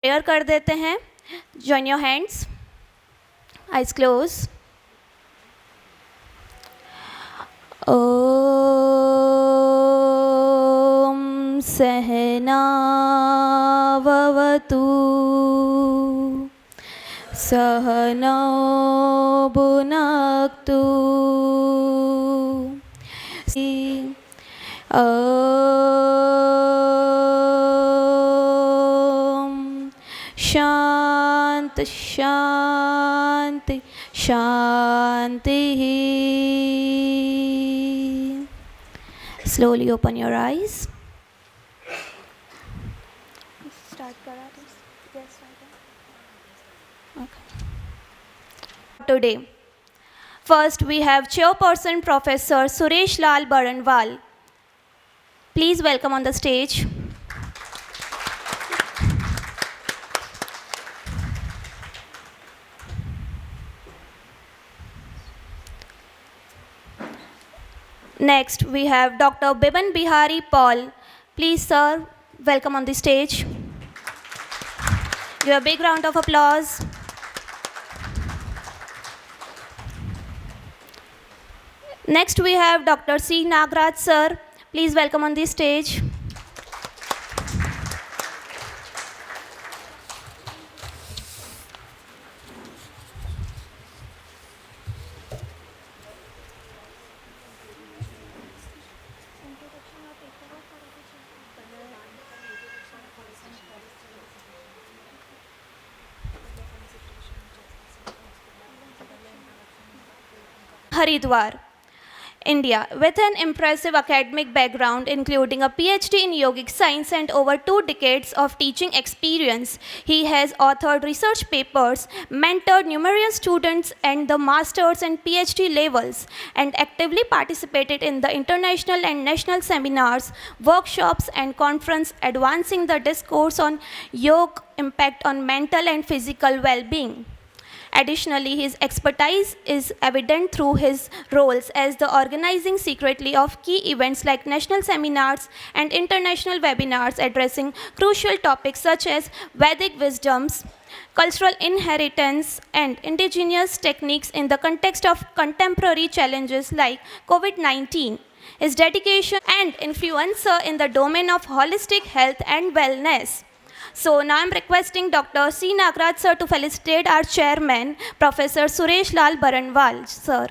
Prayer कर देते हैं. Join your hands. Eyes closed. ॐ सहनाववतु सहनौ भुनक्तु ॐ शांति शांति शांति. Slowly open your eyes. Start karate. Yes, okay. Today, first we have Chairperson Professor Suresh Lal Baranwal. Please welcome on the stage. Next, we have Dr. Biban Bihari Paul. Please, sir, welcome on the stage. Give a big round of applause. Next, we have Dr. C. Nagraj, sir. Please welcome on the stage. Haridwar, India. With an impressive academic background, including a PhD in yogic science and over 2 decades of teaching experience, he has authored research papers, mentored numerous students at the master's and PhD levels, and actively participated in the international and national seminars, workshops, and conferences advancing the discourse on yoga impact on mental and physical well-being. Additionally, his expertise is evident through his roles as the organizing secretly of key events like national seminars and international webinars addressing crucial topics such as Vedic wisdoms, cultural inheritance, and indigenous techniques in the context of contemporary challenges like COVID-19. His dedication and influencer in the domain of holistic health and wellness. So now I'm requesting Dr. C. Nagraj sir to felicitate our chairman, Professor Suresh Lal Baranwal, sir.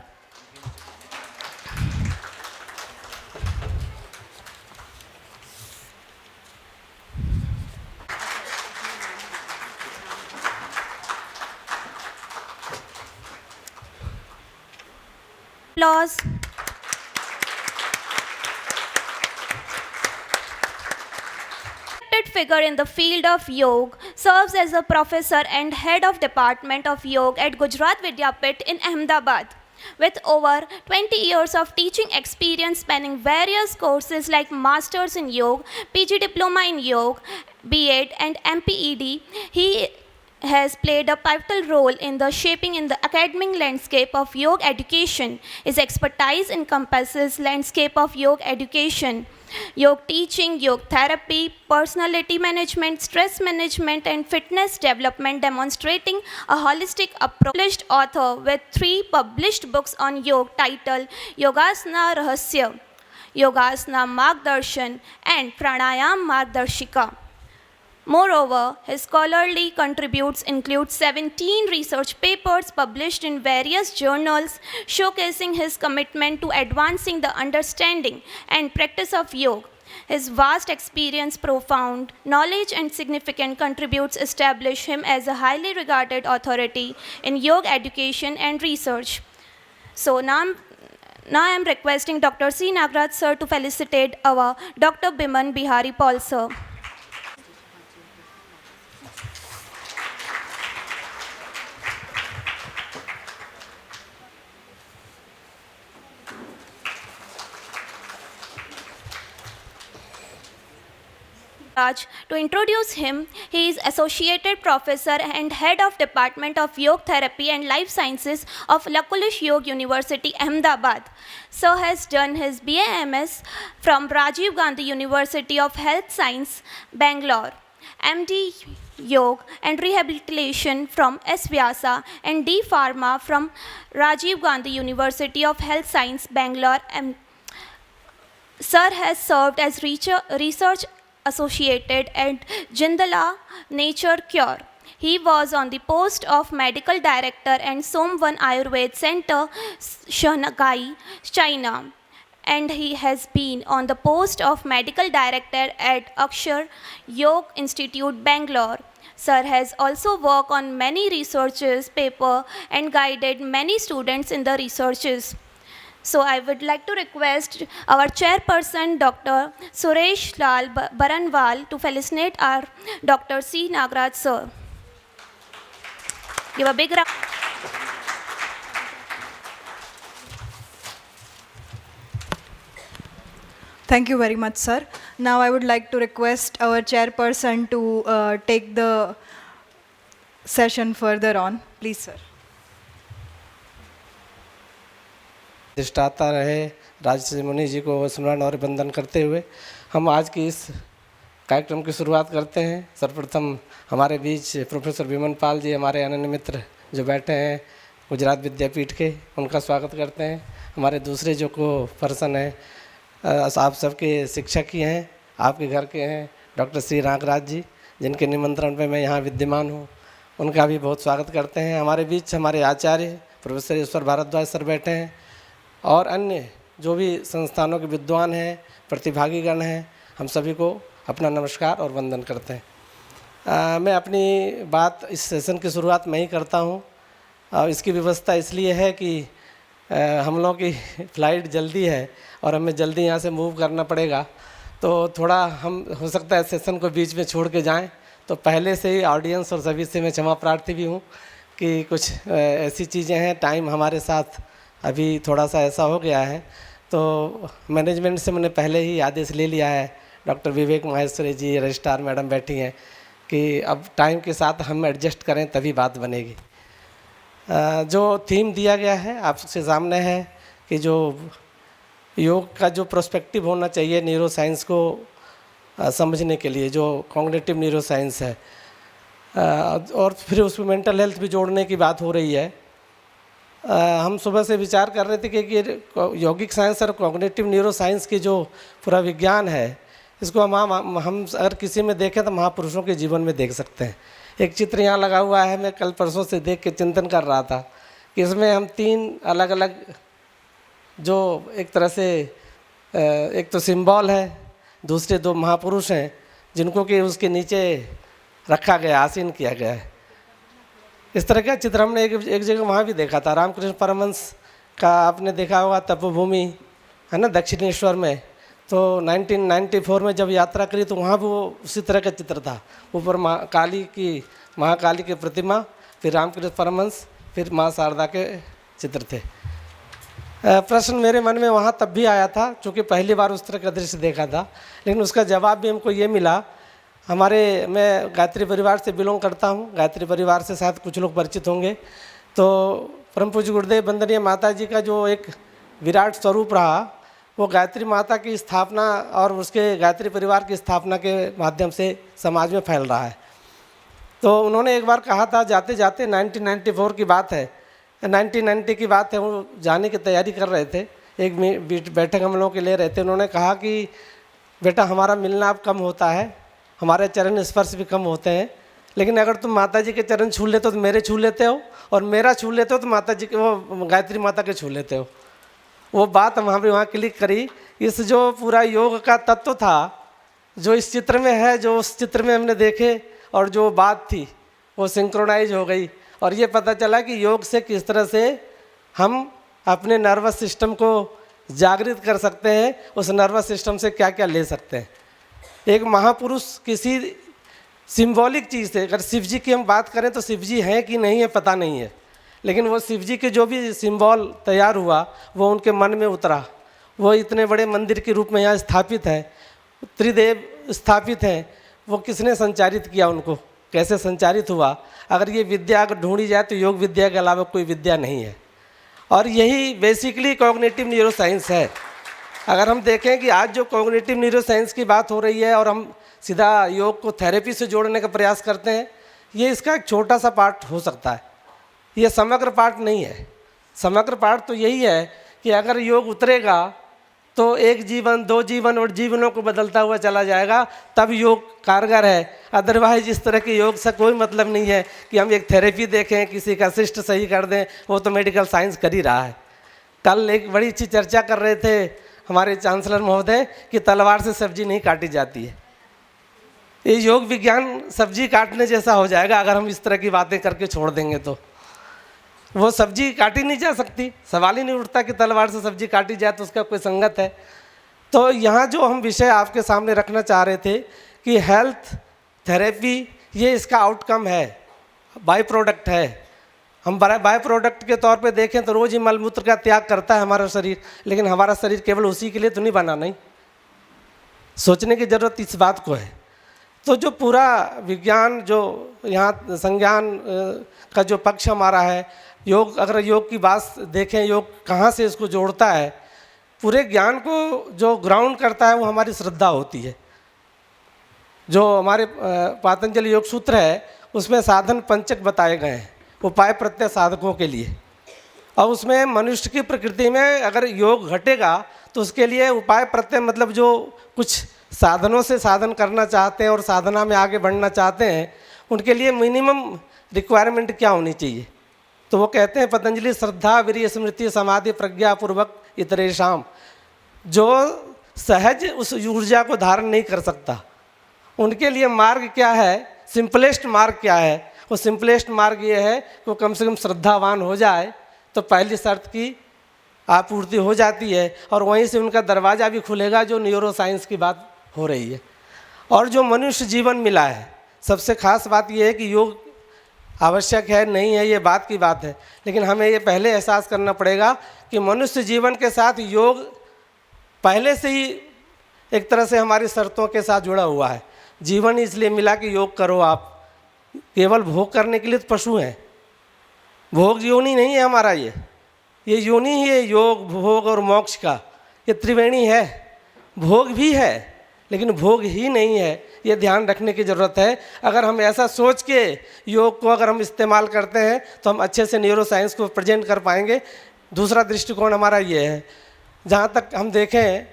Applause. Figure in the field of yoga, serves as a professor and head of department of yoga at Gujarat Vidyapit in Ahmedabad. With over 20 years of teaching experience spanning various courses like Masters in Yoga, PG Diploma in Yoga, B.Ed and MPED, he has played a pivotal role in the shaping in the academic landscape of yoga education. His expertise encompasses landscape of yoga education, yoga teaching, yoga therapy, personality management, stress management, and fitness development, demonstrating a holistic approach. Author with 3 published books on yoga titled Yogasana Rahasya, Yogasana Margdarshan, and Pranayam Margdarshika. Moreover, his scholarly contributes include 17 research papers published in various journals, showcasing his commitment to advancing the understanding and practice of yoga. His vast experience, profound knowledge, and significant contributes establish him as a highly regarded authority in yoga education and research. So now I am requesting Dr. C. Nagraj sir to felicitate our Dr. Biman Bihari Paul sir. To introduce him, he is Associated Professor and Head of Department of Yoga Therapy and Life Sciences of Lakulish Yoga University, Ahmedabad. Sir has done his BA/MS from Rajiv Gandhi University of Health Science, Bangalore, MD Yoga and Rehabilitation from S. Vyasa, and D. Pharma from Rajiv Gandhi University of Health Science, Bangalore. Sir has served as research associated at Jindal Nature Cure. He was on the post of Medical Director and Somvan Ayurved Center, Shanghai, China. And he has been on the post of Medical Director at Akshar Yoga Institute, Bangalore. Sir has also worked on many researches paper and guided many students in the researches. So I would like to request our chairperson, Dr. Suresh Lal Baranwal, to felicitate our Dr. C. Nagaraj sir. Give a big round. Thank you very much, sir. Now I would like to request our chairperson to take the session further on. Please, sir. अधिष्ठाता रहे राजश्री मुनि जी को स्मरण और वंदन करते हुए हम आज की इस कार्यक्रम की शुरुआत करते हैं। सर्वप्रथम हमारे बीच प्रोफेसर विमन पाल जी, हमारे अनन्य मित्र जो बैठे हैं गुजरात विद्यापीठ के, उनका स्वागत करते हैं। हमारे दूसरे जो को पर्सन हैं, आप सबके शिक्षक ही हैं, आपके घर के हैं, डॉक्टर श्री नागराज जी, जिनके निमंत्रण पे मैं यहाँ विद्यमान हूँ, उनका भी बहुत स्वागत करते हैं। हमारे बीच हमारे आचार्य प्रोफेसर ईश्वर भारद्वाज सर बैठे हैं और अन्य जो भी संस्थानों के विद्वान हैं, प्रतिभागीगण हैं, हम सभी को अपना नमस्कार और वंदन करते हैं। मैं अपनी बात इस सेशन की शुरुआत मैं ही करता हूँ और इसकी व्यवस्था इसलिए है कि हम लोगों की फ़्लाइट जल्दी है और हमें जल्दी यहाँ से मूव करना पड़ेगा, तो थोड़ा हम हो सकता है सेशन को बीच में छोड़ के जाएं। तो पहले से ही ऑडियंस और सभी से मैं क्षमा प्रार्थी भी हूँ कि कुछ ऐसी चीज़ें हैं, टाइम हमारे साथ अभी थोड़ा सा ऐसा हो गया है, तो मैनेजमेंट से मैंने पहले ही आदेश ले लिया है। डॉक्टर विवेक माहेश्वरी जी, रजिस्ट्रार मैडम बैठी हैं कि अब टाइम के साथ हम एडजस्ट करें तभी बात बनेगी। जो थीम दिया गया है आपके सामने है कि जो योग का जो प्रोस्पेक्टिव होना चाहिए न्यूरो साइंस को समझने के लिए, जो कॉग्निटिव न्यूरो साइंस है, और फिर उसमें मेंटल हेल्थ भी जोड़ने की बात हो रही है। हम सुबह से विचार कर रहे थे कि यौगिक साइंस और कॉग्निटिव न्यूरो साइंस की जो पूरा विज्ञान है, इसको हम अगर किसी में देखें तो महापुरुषों के जीवन में देख सकते हैं। एक चित्र यहाँ लगा हुआ है, मैं कल परसों से देख के चिंतन कर रहा था कि इसमें हम 3 अलग अलग जो एक तरह से एक तो सिंबल है, दूसरे 2 महापुरुष हैं जिनको कि उसके नीचे रखा गया, आसीन किया गया है। इस तरह का चित्र हमने एक जगह वहाँ भी देखा था, रामकृष्ण परमहंस का आपने देखा होगा, तपोभूमि है ना दक्षिणेश्वर में। तो 1994 में जब यात्रा करी तो वहाँ भी वो उसी तरह का चित्र था, ऊपर महाकाली की प्रतिमा, फिर रामकृष्ण परमहंस, फिर माँ शारदा के चित्र थे। प्रश्न मेरे मन में वहाँ तब भी आया था, चूँकि पहली बार उस तरह का दृश्य देखा था, लेकिन उसका जवाब भी हमको ये मिला। मैं गायत्री परिवार से बिलोंग करता हूँ, गायत्री परिवार से शायद कुछ लोग परिचित होंगे। तो परम पूज्य गुरुदेव वंदनीय माता जी का जो एक विराट स्वरूप रहा, वो गायत्री माता की स्थापना और उसके गायत्री परिवार की स्थापना के माध्यम से समाज में फैल रहा है। तो उन्होंने एक बार कहा था जाते जाते, 1994 की बात है, 1990 की बात है, वो जाने की तैयारी कर रहे थे, एक बैठक हम लोगों के ले रहे थे। उन्होंने कहा कि बेटा हमारा मिलना अब कम होता है, हमारे चरण स्पर्श भी कम होते हैं, लेकिन अगर तुम माता जी के चरण छू लेते हो तो मेरे छू लेते हो, और मेरा छू लेते हो तो माता जी के, वो गायत्री माता के छू लेते हो। वो बात वहाँ क्लिक करी। इस जो पूरा योग का तत्व था जो इस चित्र में है, जो उस चित्र में हमने देखे और जो बात थी वो सिंक्रोनाइज हो गई, और ये पता चला कि योग से किस तरह से हम अपने नर्वस सिस्टम को जागृत कर सकते हैं, उस नर्वस सिस्टम से क्या क्या ले सकते हैं। एक महापुरुष किसी सिंबॉलिक चीज़ से, अगर शिव जी की हम बात करें तो शिव जी हैं कि नहीं है पता नहीं है, लेकिन वो शिव जी के जो भी सिंबल तैयार हुआ वो उनके मन में उतरा। वो इतने बड़े मंदिर के रूप में यहाँ स्थापित है, त्रिदेव स्थापित हैं, वो किसने संचारित किया, उनको कैसे संचारित हुआ। अगर ये विद्या अगर ढूंढी जाए तो योग विद्या के अलावा कोई विद्या नहीं है, और यही बेसिकली कॉग्निटिव न्यूरो साइंस है। अगर हम देखें कि आज जो कॉग्निटिव न्यूरो साइंस की बात हो रही है और हम सीधा योग को थेरेपी से जोड़ने का प्रयास करते हैं, ये इसका एक छोटा सा पार्ट हो सकता है, ये समग्र पार्ट नहीं है। समग्र पार्ट तो यही है कि अगर योग उतरेगा तो एक जीवन, दो जीवन और जीवनों को बदलता हुआ चला जाएगा, तब योग कारगर है। अदरवाइज इस तरह के योग से कोई मतलब नहीं है कि हम एक थेरेपी देखें, किसी का सिस्ट सही कर दें, वो तो मेडिकल साइंस कर ही रहा है। कल एक बड़ी अच्छी चर्चा कर रहे थे हमारे चांसलर महोदय कि तलवार से सब्जी नहीं काटी जाती है। ये योग विज्ञान सब्जी काटने जैसा हो जाएगा अगर हम इस तरह की बातें करके छोड़ देंगे, तो वो सब्जी काटी नहीं जा सकती। सवाल ही नहीं उठता कि तलवार से सब्जी काटी जाए तो उसका कोई संगत है। तो यहाँ जो हम विषय आपके सामने रखना चाह रहे थे कि हेल्थ थेरेपी ये इसका आउटकम है, बाय प्रोडक्ट है। हम बाय प्रोडक्ट के तौर पे देखें तो रोज़ ही मलमूत्र का त्याग करता है हमारा शरीर, लेकिन हमारा शरीर केवल उसी के लिए तो नहीं बना। नहीं, सोचने की ज़रूरत इस बात को है। तो जो पूरा विज्ञान जो यहाँ संज्ञान का जो पक्ष हमारा है, योग, अगर योग की बात देखें, योग कहाँ से इसको जोड़ता है, पूरे ज्ञान को जो ग्राउंड करता है वो हमारी श्रद्धा होती है। जो हमारे पातंजलि योग सूत्र है उसमें साधन पंचक बताए गए हैं उपाय प्रत्यय साधकों के लिए, और उसमें मनुष्य की प्रकृति में अगर योग घटेगा तो उसके लिए उपाय प्रत्यय मतलब जो कुछ साधनों से साधन करना चाहते हैं और साधना में आगे बढ़ना चाहते हैं, उनके लिए मिनिमम रिक्वायरमेंट क्या होनी चाहिए। तो वो कहते हैं पतंजलि, श्रद्धा वीर्य स्मृति समाधि प्रज्ञा पूर्वक इतरेशाम। जो सहज उस ऊर्जा को धारण नहीं कर सकता, उनके लिए मार्ग क्या है, सिंपलेस्ट मार्ग क्या है? वो सिंपलेस्ट मार्ग ये है कि वो कम से कम श्रद्धावान हो जाए तो पहली शर्त की आपूर्ति हो जाती है, और वहीं से उनका दरवाज़ा भी खुलेगा जो न्यूरो साइंस की बात हो रही है। और जो मनुष्य जीवन मिला है, सबसे खास बात यह है कि योग आवश्यक है नहीं है, ये बात की बात है, लेकिन हमें ये पहले एहसास करना पड़ेगा कि मनुष्य जीवन के साथ योग पहले से ही एक तरह से हमारी शर्तों के साथ जुड़ा हुआ है। जीवन इसलिए मिला कि योग करो। आप केवल भोग करने के लिए तो पशु हैं, भोग योनि नहीं है हमारा, ये योनि ही है योग, भोग और मोक्ष का, ये त्रिवेणी है। भोग भी है लेकिन भोग ही नहीं है, ये ध्यान रखने की ज़रूरत है। अगर हम ऐसा सोच के योग को अगर हम इस्तेमाल करते हैं तो हम अच्छे से न्यूरो साइंस को प्रेजेंट कर पाएंगे। दूसरा दृष्टिकोण हमारा ये है, जहाँ तक हम देखें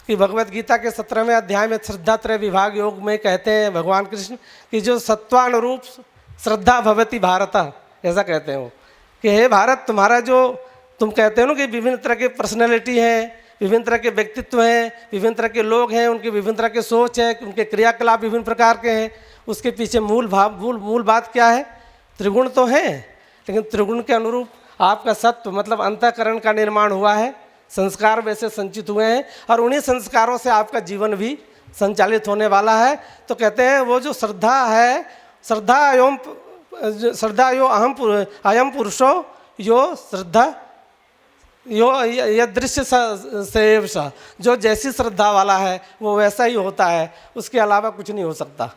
कि भगवत गीता के 17वें अध्याय में श्रद्धात्रय विभाग योग में कहते हैं भगवान कृष्ण कि जो सत्वानुरूप श्रद्धा भवति भारत, ऐसा कहते हैं वो कि हे भारत, तुम्हारा जो तुम कहते हो ना कि विभिन्न तरह के पर्सनैलिटी हैं, विभिन्न तरह के व्यक्तित्व हैं, विभिन्न तरह के लोग हैं, उनकी विभिन्न तरह के सोच है, उनके क्रियाकलाप विभिन्न प्रकार के हैं, उसके पीछे मूल बात क्या है? त्रिगुण तो हैं, लेकिन त्रिगुण के अनुरूप आपका सत्व मतलब अंतःकरण का निर्माण हुआ है, संस्कार वैसे संचित हुए हैं, और उन्हीं संस्कारों से आपका जीवन भी संचालित होने वाला है। तो कहते हैं वो जो श्रद्धा है, श्रद्धा यो अयम पुरुषो यो श्रद्धा यो यदृश्य सेव सा, जो जैसी श्रद्धा वाला है वो वैसा ही होता है, उसके अलावा कुछ नहीं हो सकता।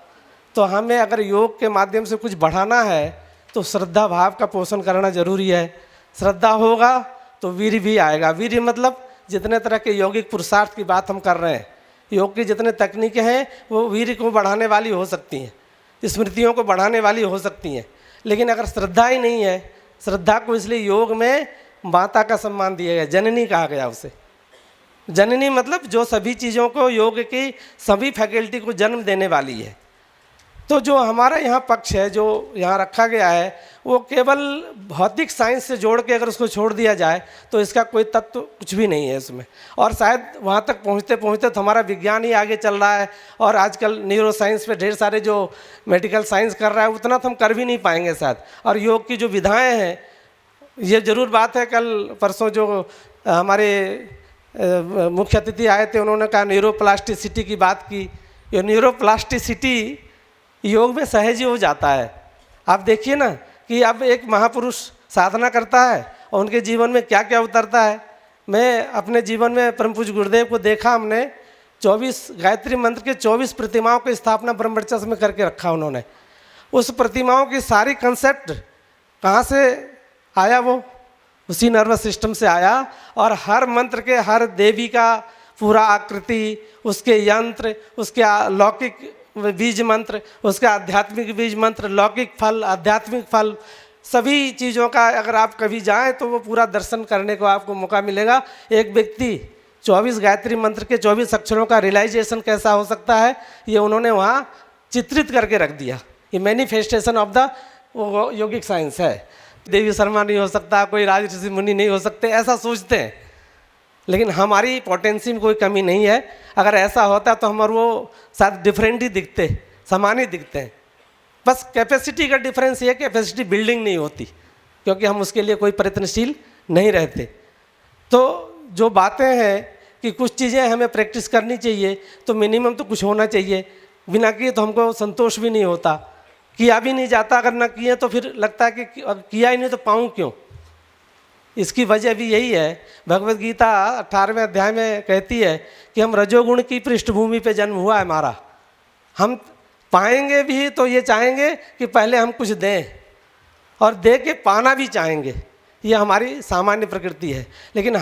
तो हमें अगर योग के माध्यम से कुछ बढ़ाना है तो श्रद्धा भाव का पोषण करना जरूरी है। श्रद्धा होगा तो वीर्य भी आएगा। वीर्य मतलब जितने तरह के यौगिक पुरुषार्थ की बात हम कर रहे हैं, योग की जितने तकनीकें हैं वो वीर्य को बढ़ाने वाली हो सकती हैं, स्मृतियों को बढ़ाने वाली हो सकती हैं, लेकिन अगर श्रद्धा ही नहीं है, श्रद्धा को इसलिए योग में माता का सम्मान दिया गया, जननी कहा गया उसे। जननी मतलब जो सभी चीज़ों को, योग की सभी फैकल्टी को जन्म देने वाली है। तो जो हमारा यहाँ पक्ष है, जो यहाँ रखा गया है, वो केवल भौतिक साइंस से जोड़ के अगर उसको छोड़ दिया जाए तो इसका कोई तत्व कुछ भी नहीं है इसमें। और शायद वहाँ तक पहुँचते पहुँचते तो हमारा विज्ञान ही आगे चल रहा है, और आजकल न्यूरो साइंस पे ढेर सारे जो मेडिकल साइंस कर रहा है उतना तो हम कर भी नहीं पाएंगे शायद। और योग की जो विधाएँ हैं, ये ज़रूर बात है, कल परसों जो हमारे मुख्य अतिथि आए थे उन्होंने कहा न्यूरोप्लास्टिसिटी की बात की। ये न्यूरोप्लास्टिसिटी योग में सहज ही हो जाता है। आप देखिए ना कि अब एक महापुरुष साधना करता है और उनके जीवन में क्या क्या उतरता है। मैं अपने जीवन में परम पूज्य गुरुदेव को देखा, हमने 24 गायत्री मंत्र के 24 प्रतिमाओं की स्थापना ब्रह्मचर्य में करके रखा उन्होंने। उस प्रतिमाओं की सारी कंसेप्ट कहाँ से आया? वो उसी नर्वस सिस्टम से आया, और हर मंत्र के हर देवी का पूरा आकृति, उसके यंत्र, उसके लौकिक बीज मंत्र, उसका आध्यात्मिक बीज मंत्र, लौकिक फल, आध्यात्मिक फल, सभी चीज़ों का अगर आप कभी जाएं तो वो पूरा दर्शन करने को आपको मौका मिलेगा। एक व्यक्ति 24 गायत्री मंत्र के 24 अक्षरों का रियलाइजेशन कैसा हो सकता है, ये उन्होंने वहाँ चित्रित करके रख दिया। ये manifestation of the yogic science है। देवी शर्मा नहीं हो सकता, कोई राज ऋषि मुनि नहीं हो सकते, ऐसा सोचते हैं, लेकिन हमारी पोटेंसी में कोई कमी नहीं है। अगर ऐसा होता तो हमारे वो शायद डिफरेंट ही दिखते, समान ही दिखते हैं। बस कैपेसिटी का डिफरेंस ये, कैपेसिटी बिल्डिंग नहीं होती, क्योंकि हम उसके लिए कोई प्रयत्नशील नहीं रहते। तो जो बातें हैं कि कुछ चीज़ें हमें प्रैक्टिस करनी चाहिए, तो मिनिमम तो कुछ होना चाहिए। बिना किए तो हमको संतोष भी नहीं होता, किया भी नहीं जाता। अगर ना किए तो फिर लगता है कि किया ही नहीं तो पाऊँ क्यों। इसकी वजह भी यही है, भगवत गीता 18वें अध्याय में कहती है कि हम रजोगुण की पृष्ठभूमि पे जन्म हुआ है हमारा। हम पाएंगे भी तो ये चाहेंगे कि पहले हम कुछ दें, और दे के पाना भी चाहेंगे। ये हमारी सामान्य प्रकृति है। लेकिन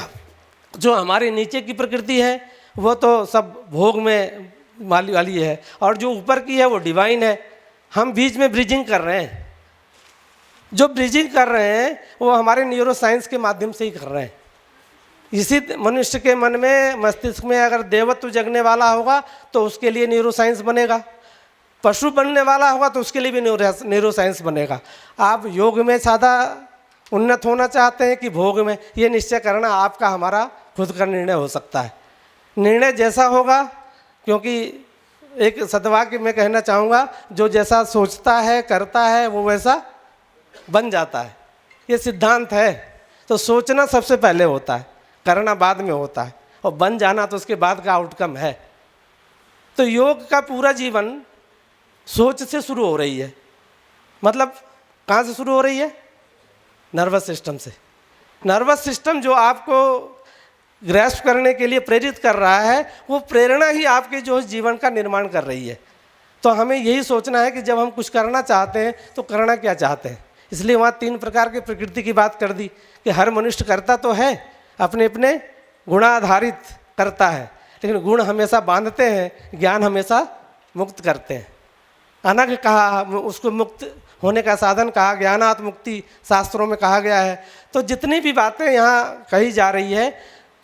जो हमारे नीचे की प्रकृति है वो तो सब भोग में वाली है, और जो ऊपर की है वो डिवाइन है। हम बीच में ब्रिजिंग कर रहे हैं। जो ब्रिजिंग कर रहे हैं वो हमारे न्यूरो साइंस के माध्यम से ही कर रहे हैं। इसी मनुष्य के मन में, मस्तिष्क में अगर देवत्व जगने वाला होगा तो उसके लिए न्यूरो साइंस बनेगा, पशु बनने वाला होगा तो उसके लिए भी न्यूरो साइंस बनेगा। आप योग में ज़्यादा उन्नत होना चाहते हैं कि भोग में, ये निश्चय करना आपका हमारा खुद का निर्णय हो सकता है। निर्णय जैसा होगा, क्योंकि एक सद्वाक्य मैं कहना चाहूँगा, जो जैसा सोचता है करता है वो वैसा बन जाता है। ये सिद्धांत है। तो सोचना सबसे पहले होता है, करना बाद में होता है, और बन जाना तो उसके बाद का आउटकम है। तो योग का पूरा जीवन सोच से शुरू हो रही है। मतलब कहाँ से शुरू हो रही है? नर्वस सिस्टम से। नर्वस सिस्टम जो आपको ग्रैस्प करने के लिए प्रेरित कर रहा है, वो प्रेरणा ही आपके जो जीवन का निर्माण कर रही है। तो हमें यही सोचना है कि जब हम कुछ करना चाहते हैं तो करना क्या चाहते हैं। इसलिए वहाँ 3 प्रकार की प्रकृति की बात कर दी कि हर मनुष्य करता तो है, अपने अपने गुणाधारित करता है, लेकिन गुण हमेशा बांधते हैं, ज्ञान हमेशा मुक्त करते हैं। अनग कहा, उसको मुक्त होने का साधन कहा, ज्ञानात् मुक्ति शास्त्रों में कहा गया है। तो जितनी भी बातें यहाँ कही जा रही है,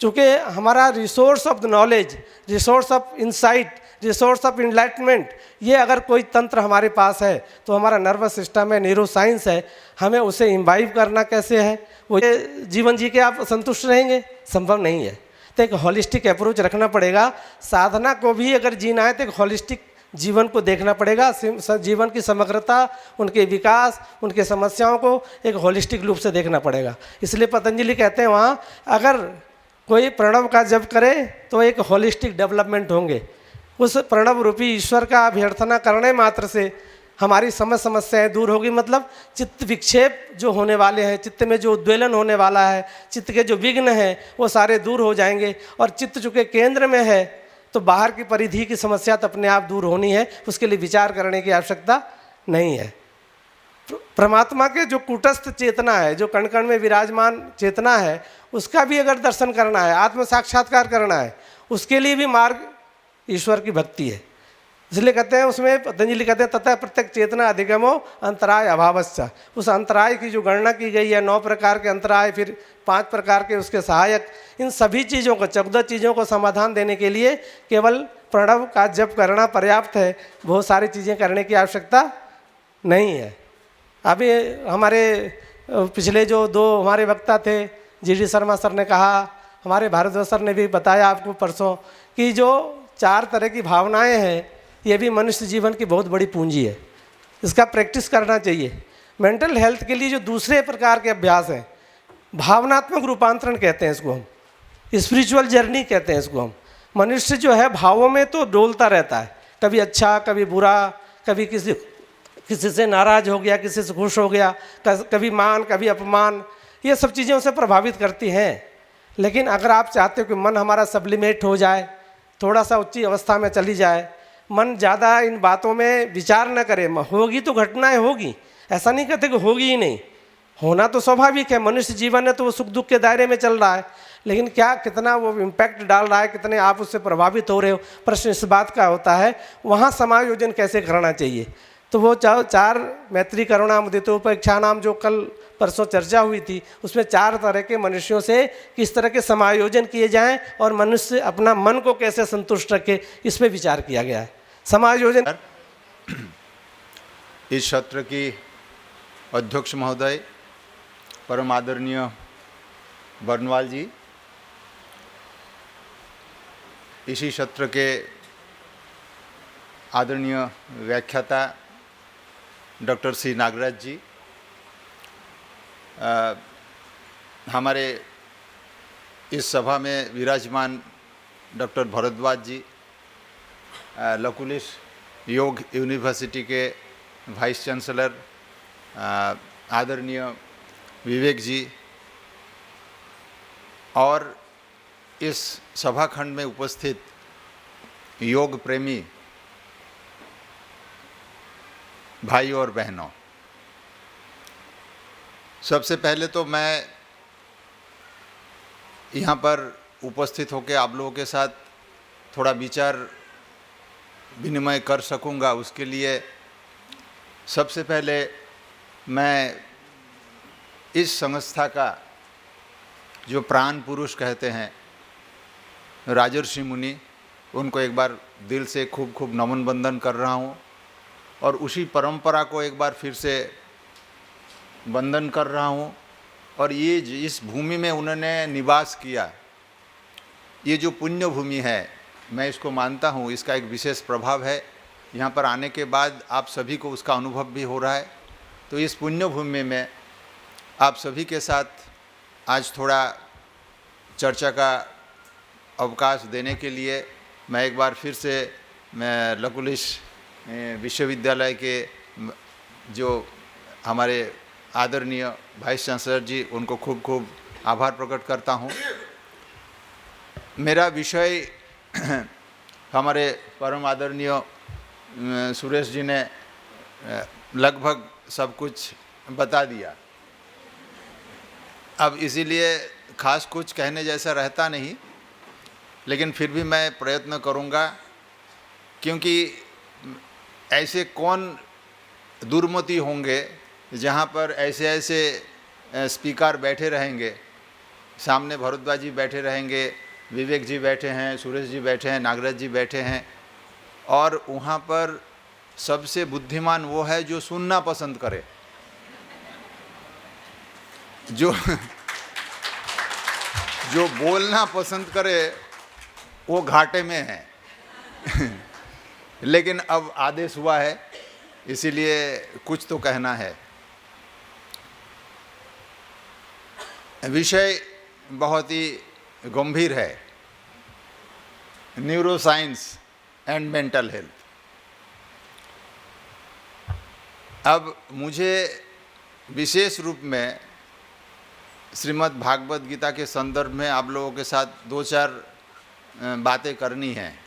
चूँकि हमारा resource of the knowledge, resource of insight, resource of enlightenment, ये अगर कोई तंत्र हमारे पास है तो हमारा नर्वस सिस्टम है, न्यूरो साइंस है। हमें उसे इम्बाइब करना कैसे है, वो जीवन जी के आप संतुष्ट रहेंगे? संभव नहीं है। तो एक हॉलिस्टिक अप्रोच रखना पड़ेगा। साधना को भी अगर जीना है तो एक हॉलिस्टिक जीवन को देखना पड़ेगा। जीवन की समग्रता, उनके विकास, उनके समस्याओं को एक हॉलिस्टिक रूप से देखना पड़ेगा। इसलिए पतंजलि कहते हैं वहाँ अगर कोई प्रणव का जप करे तो एक हॉलिस्टिक डेवलपमेंट होंगे। उस प्रणव रूपी ईश्वर का अभ्यर्थना करने मात्र से हमारी समस्याएं दूर होगी। मतलब चित्त विक्षेप जो होने वाले हैं, चित्त में जो उद्वेलन होने वाला है, चित्त के जो विघ्न हैं वो सारे दूर हो जाएंगे। और चित्त चूँकि केंद्र में है तो बाहर की परिधि की समस्या तो अपने आप दूर होनी है, उसके लिए विचार करने की आवश्यकता नहीं है। परमात्मा के जो कूटस्थ चेतना है, जो कण कण में विराजमान चेतना है, उसका भी अगर दर्शन करना है, आत्म साक्षात्कार करना है, उसके लिए भी मार्ग ईश्वर की भक्ति है। इसलिए कहते हैं उसमें, पतंजलि कहते हैं तथा प्रत्येक चेतना अधिगमो अंतराय अभावश्च। उस अंतराय की जो गणना की गई है, 9 प्रकार के अंतराय, फिर 5 प्रकार के उसके सहायक, इन सभी चीज़ों को, 14 चीज़ों को समाधान देने के लिए केवल प्रणव का जप करना पर्याप्त है। बहुत सारी चीज़ें करने की आवश्यकता नहीं है। अभी हमारे पिछले जो 2 हमारे वक्ता थे, जी शर्मा सर ने कहा, हमारे भारद्वाज सर ने भी बताया आपको परसों, कि जो 4 तरह की भावनाएं हैं, ये भी मनुष्य जीवन की बहुत बड़ी पूंजी है। इसका प्रैक्टिस करना चाहिए। मेंटल हेल्थ के लिए जो दूसरे प्रकार के अभ्यास हैं, भावनात्मक रूपांतरण कहते हैं इसको हम, स्पिरिचुअल जर्नी कहते हैं इसको हम। मनुष्य जो है भावों में तो डोलता रहता है, कभी अच्छा कभी बुरा, कभी किसी से नाराज़ हो गया, किसी से खुश हो गया, कभी मान कभी अपमान, ये सब चीज़ें उसे प्रभावित करती हैं। लेकिन अगर आप चाहते हो कि मन हमारा सब्लिमेट हो जाए, थोड़ा सा उच्च अवस्था में चली जाए, मन ज़्यादा इन बातों में विचार न करे, होगी तो घटनाएं होगी, ऐसा नहीं कहते कि होगी ही नहीं, होना तो स्वाभाविक है, मनुष्य जीवन है तो वो सुख दुख के दायरे में चल रहा है, लेकिन क्या कितना वो इम्पैक्ट डाल रहा है, कितने आप उससे प्रभावित हो रहे हो, प्रश्न इस बात का होता है। वहाँ समायोजन कैसे करना चाहिए, तो वो चार मैत्री करुणा मुदितोपेक्षा नाम जो कल परसों चर्चा हुई थी, उसमें 4 तरह के मनुष्यों से किस तरह के समायोजन किए जाएं और मनुष्य अपना मन को कैसे संतुष्ट रखे, इस पर विचार किया गया है। समायोजन इस सत्र की अध्यक्ष महोदय परम आदरणीय बर्नवाल जी, इसी सत्र के आदरणीय व्याख्याता डॉक्टर सी नागराज जी, हमारे इस सभा में विराजमान डॉक्टर भरद्वाज जी, लकुलिश योग यूनिवर्सिटी के वाइस चांसलर आदरणीय विवेक जी, और इस सभाखंड में उपस्थित योग प्रेमी भाई और बहनों, सबसे पहले तो मैं यहाँ पर उपस्थित होकर आप लोगों के साथ थोड़ा विचार विनिमय कर सकूँगा, उसके लिए सबसे पहले मैं इस संस्था का जो प्राण पुरुष कहते हैं राजर्षि मुनि, उनको एक बार दिल से खूब खूब नमन बंदन कर रहा हूँ, और उसी परंपरा को एक बार फिर से वंदन कर रहा हूँ। और ये इस भूमि में उन्होंने निवास किया, ये जो पुण्य भूमि है, मैं इसको मानता हूँ, इसका एक विशेष प्रभाव है। यहाँ पर आने के बाद आप सभी को उसका अनुभव भी हो रहा है। तो इस पुण्य भूमि में आप सभी के साथ आज थोड़ा चर्चा का अवकाश देने के लिए मैं एक बार फिर से मैं लकुलिश विश्वविद्यालय के जो हमारे आदरणीय वाइस चांसलर जी, उनको खूब खूब आभार प्रकट करता हूँ। मेरा विषय हमारे परम आदरणीय सुरेश जी ने लगभग सब कुछ बता दिया। अब इसीलिए खास कुछ कहने जैसा रहता नहीं, लेकिन फिर भी मैं प्रयत्न करूँगा, क्योंकि ऐसे कौन दुर्मति होंगे जहाँ पर ऐसे ऐसे स्पीकर बैठे रहेंगे, सामने भरद्वाज जी बैठे रहेंगे, विवेक जी बैठे हैं, सुरेश जी बैठे हैं, नागराज जी बैठे हैं, और वहाँ पर सबसे बुद्धिमान वो है जो सुनना पसंद करे, जो बोलना पसंद करे वो घाटे में है। लेकिन अब आदेश हुआ है, इसीलिए कुछ तो कहना है। विषय बहुत ही गंभीर है, न्यूरोसाइंस एंड मेंटल हेल्थ। अब मुझे विशेष रूप में श्रीमद् भागवत गीता के संदर्भ में आप लोगों के साथ 2-4 बातें करनी हैं।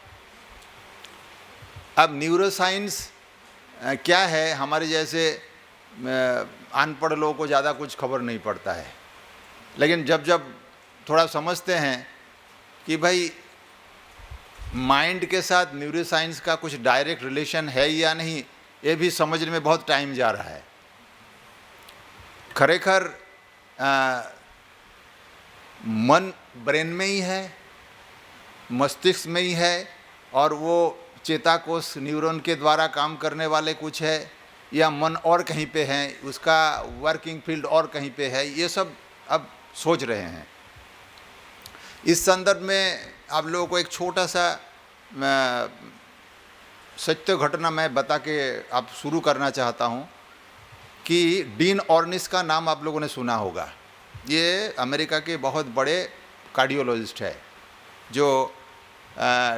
अब न्यूरोसाइंस क्या है, हमारे जैसे अनपढ़ लोगों को ज़्यादा कुछ खबर नहीं पड़ता है, लेकिन जब जब थोड़ा समझते हैं कि भाई माइंड के साथ न्यूरोसाइंस का कुछ डायरेक्ट रिलेशन है या नहीं, ये भी समझने में बहुत टाइम जा रहा है। खरेखर मन ब्रेन में ही है, मस्तिष्क में ही है, और वो चेताकोष न्यूरॉन के द्वारा काम करने वाले कुछ है, या मन और कहीं पे है, उसका वर्किंग फील्ड और कहीं पे है, ये सब अब सोच रहे हैं। इस संदर्भ में आप लोगों को एक छोटा सा सत्य घटना मैं बता के आप शुरू करना चाहता हूँ कि डीन ऑर्निस का नाम आप लोगों ने सुना होगा। ये अमेरिका के बहुत बड़े कार्डियोलॉजिस्ट है, जो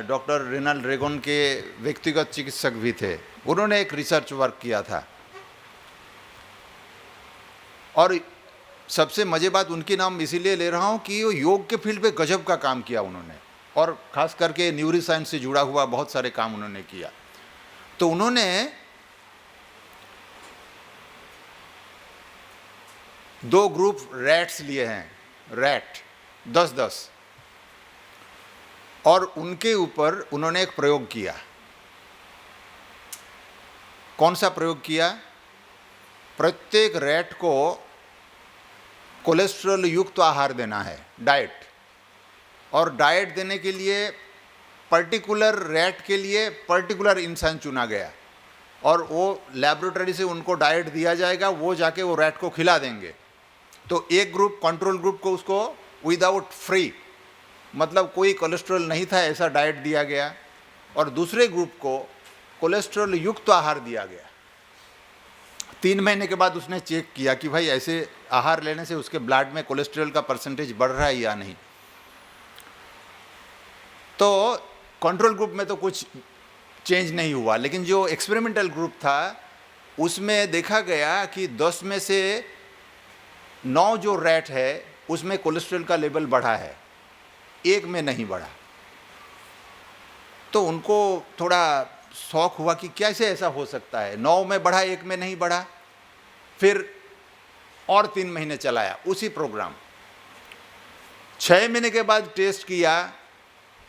डॉक्टर रोनाल्ड रेगन के व्यक्तिगत चिकित्सक भी थे। उन्होंने एक रिसर्च वर्क किया था, और सबसे मजे बात उनकी नाम इसीलिए ले रहा हूँ कि वो योग के फील्ड पे गजब का काम किया उन्होंने, और ख़ास करके न्यूरोसाइंस से जुड़ा हुआ बहुत सारे काम उन्होंने किया। तो उन्होंने 2 ग्रुप रैट्स लिए हैं, रैट 10-10, और उनके ऊपर उन्होंने एक प्रयोग किया। कौन सा प्रयोग किया? प्रत्येक रैट को कोलेस्ट्रॉल युक्त आहार देना है, डाइट, और डाइट देने के लिए पर्टिकुलर रैट के लिए पर्टिकुलर इंसान चुना गया, और वो लैबोरेटरी से उनको डाइट दिया जाएगा, वो जाके वो रैट को खिला देंगे। तो एक ग्रुप, कंट्रोल ग्रुप को उसको विदाउट फ्री, मतलब कोई कोलेस्ट्रॉल नहीं था ऐसा डाइट दिया गया, और दूसरे ग्रुप को कोलेस्ट्रॉल युक्त आहार दिया गया। 3 महीने के बाद उसने चेक किया कि भाई ऐसे आहार लेने से उसके ब्लड में कोलेस्ट्रॉल का परसेंटेज बढ़ रहा है या नहीं। तो कंट्रोल ग्रुप में तो कुछ चेंज नहीं हुआ, लेकिन जो एक्सपेरिमेंटल ग्रुप था उसमें देखा गया कि 10 में से 9 जो रैट है उसमें कोलेस्ट्रॉल का लेवल बढ़ा है, 1 में नहीं बढ़ा। तो उनको थोड़ा शौक हुआ कि कैसे ऐसा हो सकता है, 9 में बढ़ा 1 में नहीं बढ़ा। फिर और 3 महीने चलाया उसी प्रोग्राम। 6 महीने के बाद टेस्ट किया,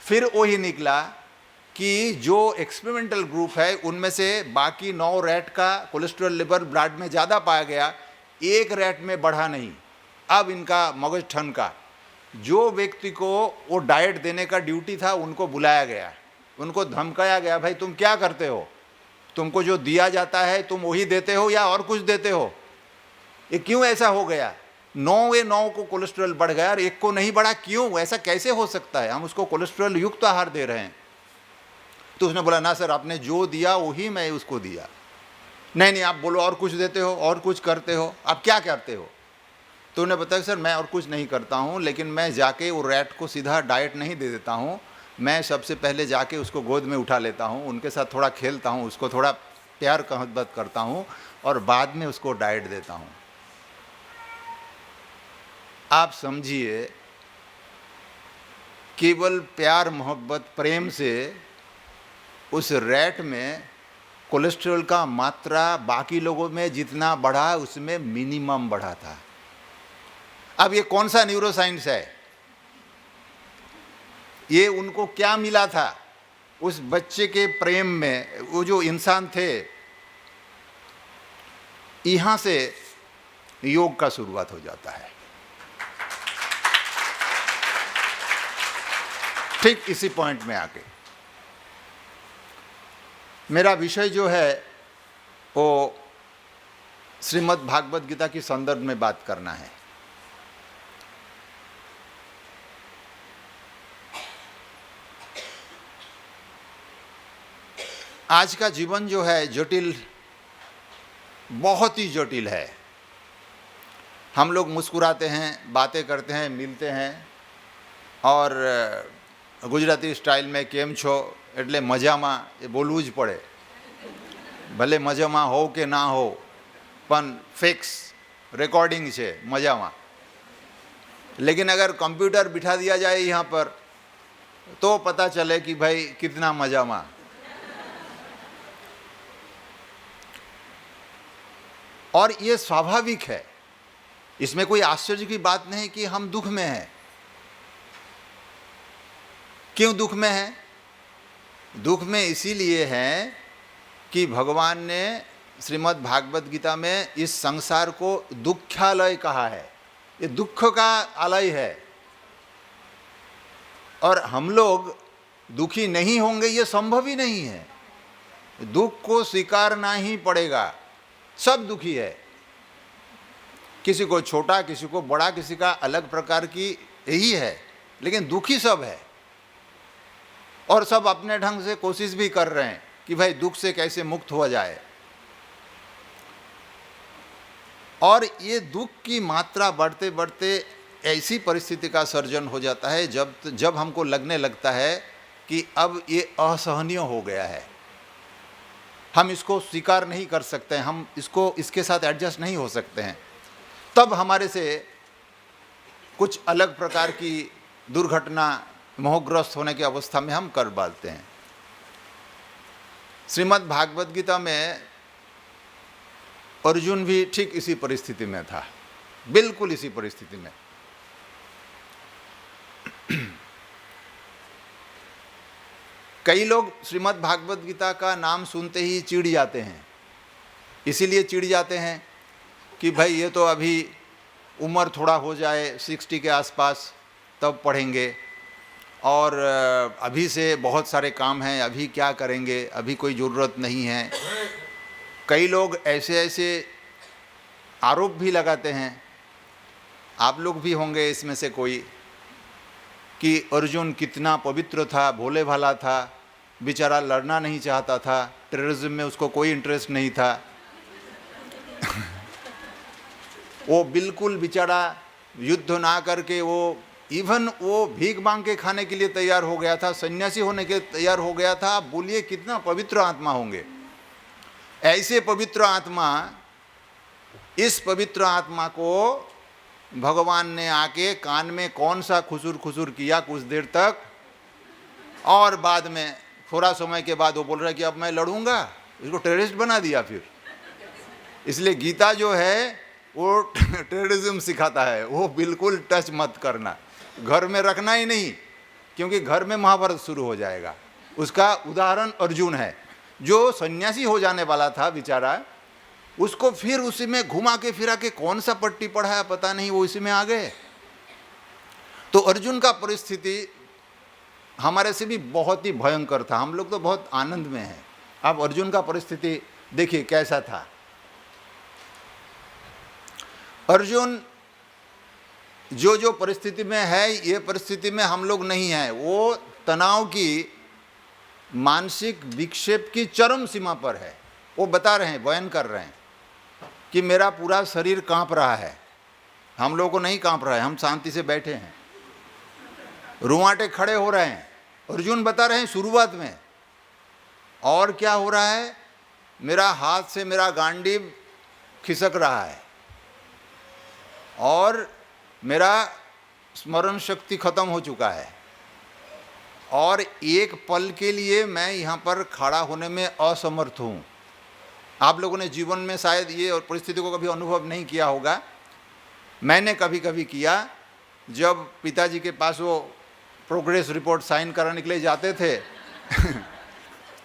फिर वही निकला कि जो एक्सपेरिमेंटल ग्रुप है उनमें से बाकी 9 रैट का कोलेस्ट्रॉल लेवल ब्लड में ज़्यादा पाया गया, 1 रैट में बढ़ा नहीं। अब इनका मगज ठनका। जो व्यक्ति को वो डाइट देने का ड्यूटी था उनको बुलाया गया, उनको धमकाया गया, भाई तुम क्या करते हो, तुमको जो दिया जाता है तुम वही देते हो या और कुछ देते हो, ये क्यों ऐसा हो गया? 9 को कोलेस्ट्रॉल बढ़ गया और 1 को नहीं बढ़ा, क्यों? ऐसा कैसे हो सकता है? हम उसको कोलेस्ट्रॉल युक्त आहार दे रहे हैं। तो उसने बोला, ना सर, आपने जो दिया वही मैं उसको दिया। नहीं, आप बोलो और कुछ देते हो, और कुछ करते हो, आप क्या करते हो? तो उन्हें बताया, सर मैं और कुछ नहीं करता हूँ, लेकिन मैं जाके वो रैट को सीधा डाइट नहीं दे देता हूँ, मैं सबसे पहले जाके उसको गोद में उठा लेता हूँ, उनके साथ थोड़ा खेलता हूँ, उसको थोड़ा प्यार मोहब्बत करता हूँ, और बाद में उसको डाइट देता हूँ। आप समझिए, केवल प्यार मोहब्बत प्रेम से उस रैट में कोलेस्ट्रॉल का मात्रा बाकी लोगों में जितना बढ़ा उसमें मिनिमम बढ़ा था। अब ये कौन सा न्यूरोसाइंस है? ये उनको क्या मिला था उस बच्चे के प्रेम में? वो जो इंसान थे, यहाँ से योग का शुरुआत हो जाता है। ठीक इसी पॉइंट में आके मेरा विषय जो है वो श्रीमद् भागवत गीता की संदर्भ में बात करना है। आज का जीवन जो है जटिल, बहुत ही जटिल है। हम लोग मुस्कुराते हैं, बातें करते हैं, मिलते हैं, और गुजराती स्टाइल में केम छो એટલે મજામાં એ બોલવું જ પડે, ભલે મજામાં હો કે ના હો, પણ ફિક્સ રેકોર્ડિંગ છે મજામાં। लेकिन अगर कंप्यूटर बिठा दिया जाए यहाँ पर तो पता चले कि भाई कितना मजामा। और ये स्वाभाविक है, इसमें कोई आश्चर्य की बात नहीं कि हम दुख में हैं। क्यों दुख में हैं? दुख में इसीलिए हैं कि भगवान ने श्रीमद् भागवत गीता में इस संसार को दुख्यालय कहा है। ये दुख का आलय है, और हम लोग दुखी नहीं होंगे ये संभव ही नहीं है। दुख को स्वीकारना ही पड़ेगा। सब दुखी है, किसी को छोटा, किसी को बड़ा, किसी का अलग प्रकार की यही है, लेकिन दुखी सब है। और सब अपने ढंग से कोशिश भी कर रहे हैं कि भाई दुख से कैसे मुक्त हो जाए। और ये दुख की मात्रा बढ़ते बढ़ते ऐसी परिस्थिति का सर्जन हो जाता है जब हमको लगने लगता है कि अब ये असहनीय हो गया है, हम इसको स्वीकार नहीं कर सकते हैं, हम इसके साथ एडजस्ट नहीं हो सकते हैं। तब हमारे से कुछ अलग प्रकार की दुर्घटना, मोहग्रस्त होने की अवस्था में हम कर डालते हैं। श्रीमद् भागवत गीता में अर्जुन भी ठीक इसी परिस्थिति में था। बिल्कुल इसी परिस्थिति में। कई लोग श्रीमद् भागवत गीता का नाम सुनते ही चिढ़ जाते हैं। इसीलिए चिढ़ जाते हैं कि भाई ये तो अभी उम्र थोड़ा हो जाए 60 के आसपास तब पढ़ेंगे, और अभी से बहुत सारे काम हैं, अभी क्या करेंगे, अभी कोई ज़रूरत नहीं है। कई लोग ऐसे ऐसे आरोप भी लगाते हैं, आप लोग भी होंगे इसमें से कोई, कि अर्जुन कितना पवित्र था, भोले भाला था, बेचारा लड़ना नहीं चाहता था, टेररिज्म में उसको कोई इंटरेस्ट नहीं था। वो बिल्कुल बेचारा युद्ध ना करके वो भीख मांग के खाने के लिए तैयार हो गया था, सन्यासी होने के तैयार हो गया था। आप बोलिए कितना पवित्र आत्मा होंगे। ऐसे पवित्र आत्मा, इस पवित्र आत्मा को भगवान ने आके कान में कौन सा खुसुर खुसुर किया कुछ देर तक, और बाद में थोड़ा समय के बाद वो बोल रहा है कि अब मैं लड़ूंगा। इसको टेररिस्ट बना दिया फिर। इसलिए गीता जो है वो टेररिज्म सिखाता है, वो बिल्कुल टच मत करना, घर में रखना ही नहीं, क्योंकि घर में महाभारत शुरू हो जाएगा। उसका उदाहरण अर्जुन है, जो सन्यासी हो जाने वाला था बेचारा, उसको फिर उसी में घुमा के फिरा के कौन सा पट्टी पढ़ाया पता नहीं, वो इसी में आ गए। तो अर्जुन का परिस्थिति हमारे से भी बहुत ही भयंकर था। हम लोग तो बहुत आनंद में हैं। अब अर्जुन का परिस्थिति देखिए कैसा था। अर्जुन जो परिस्थिति में है, ये परिस्थिति में हम लोग नहीं हैं। वो तनाव की, मानसिक विक्षेप की चरम सीमा पर है। वो बता रहे हैं, बयान कर रहे हैं कि मेरा पूरा शरीर कांप रहा है। हम लोगों को नहीं कांप रहा है, हम शांति से बैठे हैं, रुआंटे खड़े हो रहे हैं। अर्जुन बता रहे हैं शुरुआत में, और क्या हो रहा है, मेरा हाथ से मेरा गांडीव खिसक रहा है, और मेरा स्मरण शक्ति खत्म हो चुका है, और एक पल के लिए मैं यहाँ पर खड़ा होने में असमर्थ हूँ। आप लोगों ने जीवन में शायद ये परिस्थिति को कभी अनुभव नहीं किया होगा, मैंने कभी कभी किया। जब पिताजी के पास वो प्रोग्रेस रिपोर्ट साइन कराने के लिए जाते थे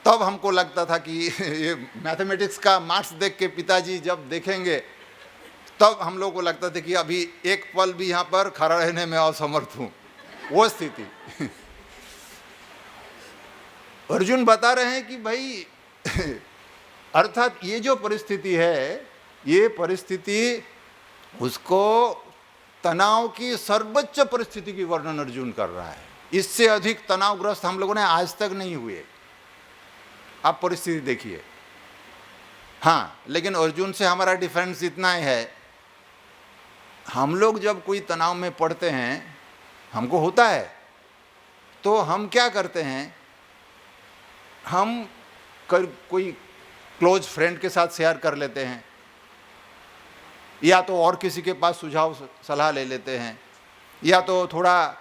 तब हमको लगता था कि ये मैथमेटिक्स का मार्क्स देख के पिताजी जब देखेंगे, तब हम लोग को लगता था कि अभी एक पल भी यहाँ पर खड़ा रहने में असमर्थ हूँ, वो स्थिति। अर्जुन बता रहे हैं कि भाई अर्थात ये जो परिस्थिति है, ये परिस्थिति उसको तनाव की सर्वोच्च परिस्थिति की वर्णन अर्जुन कर रहा है। इससे अधिक तनावग्रस्त हम लोगों ने आज तक नहीं हुए। आप परिस्थिति देखिए। हाँ, लेकिन अर्जुन से हमारा डिफरेंस इतना ही है, हम लोग जब कोई तनाव में पड़ते हैं, हमको होता है, तो हम क्या करते हैं, हम कोई क्लोज फ्रेंड के साथ शेयर कर लेते हैं, या तो और किसी के पास सुझाव सलाह ले लेते हैं, या तो थोड़ा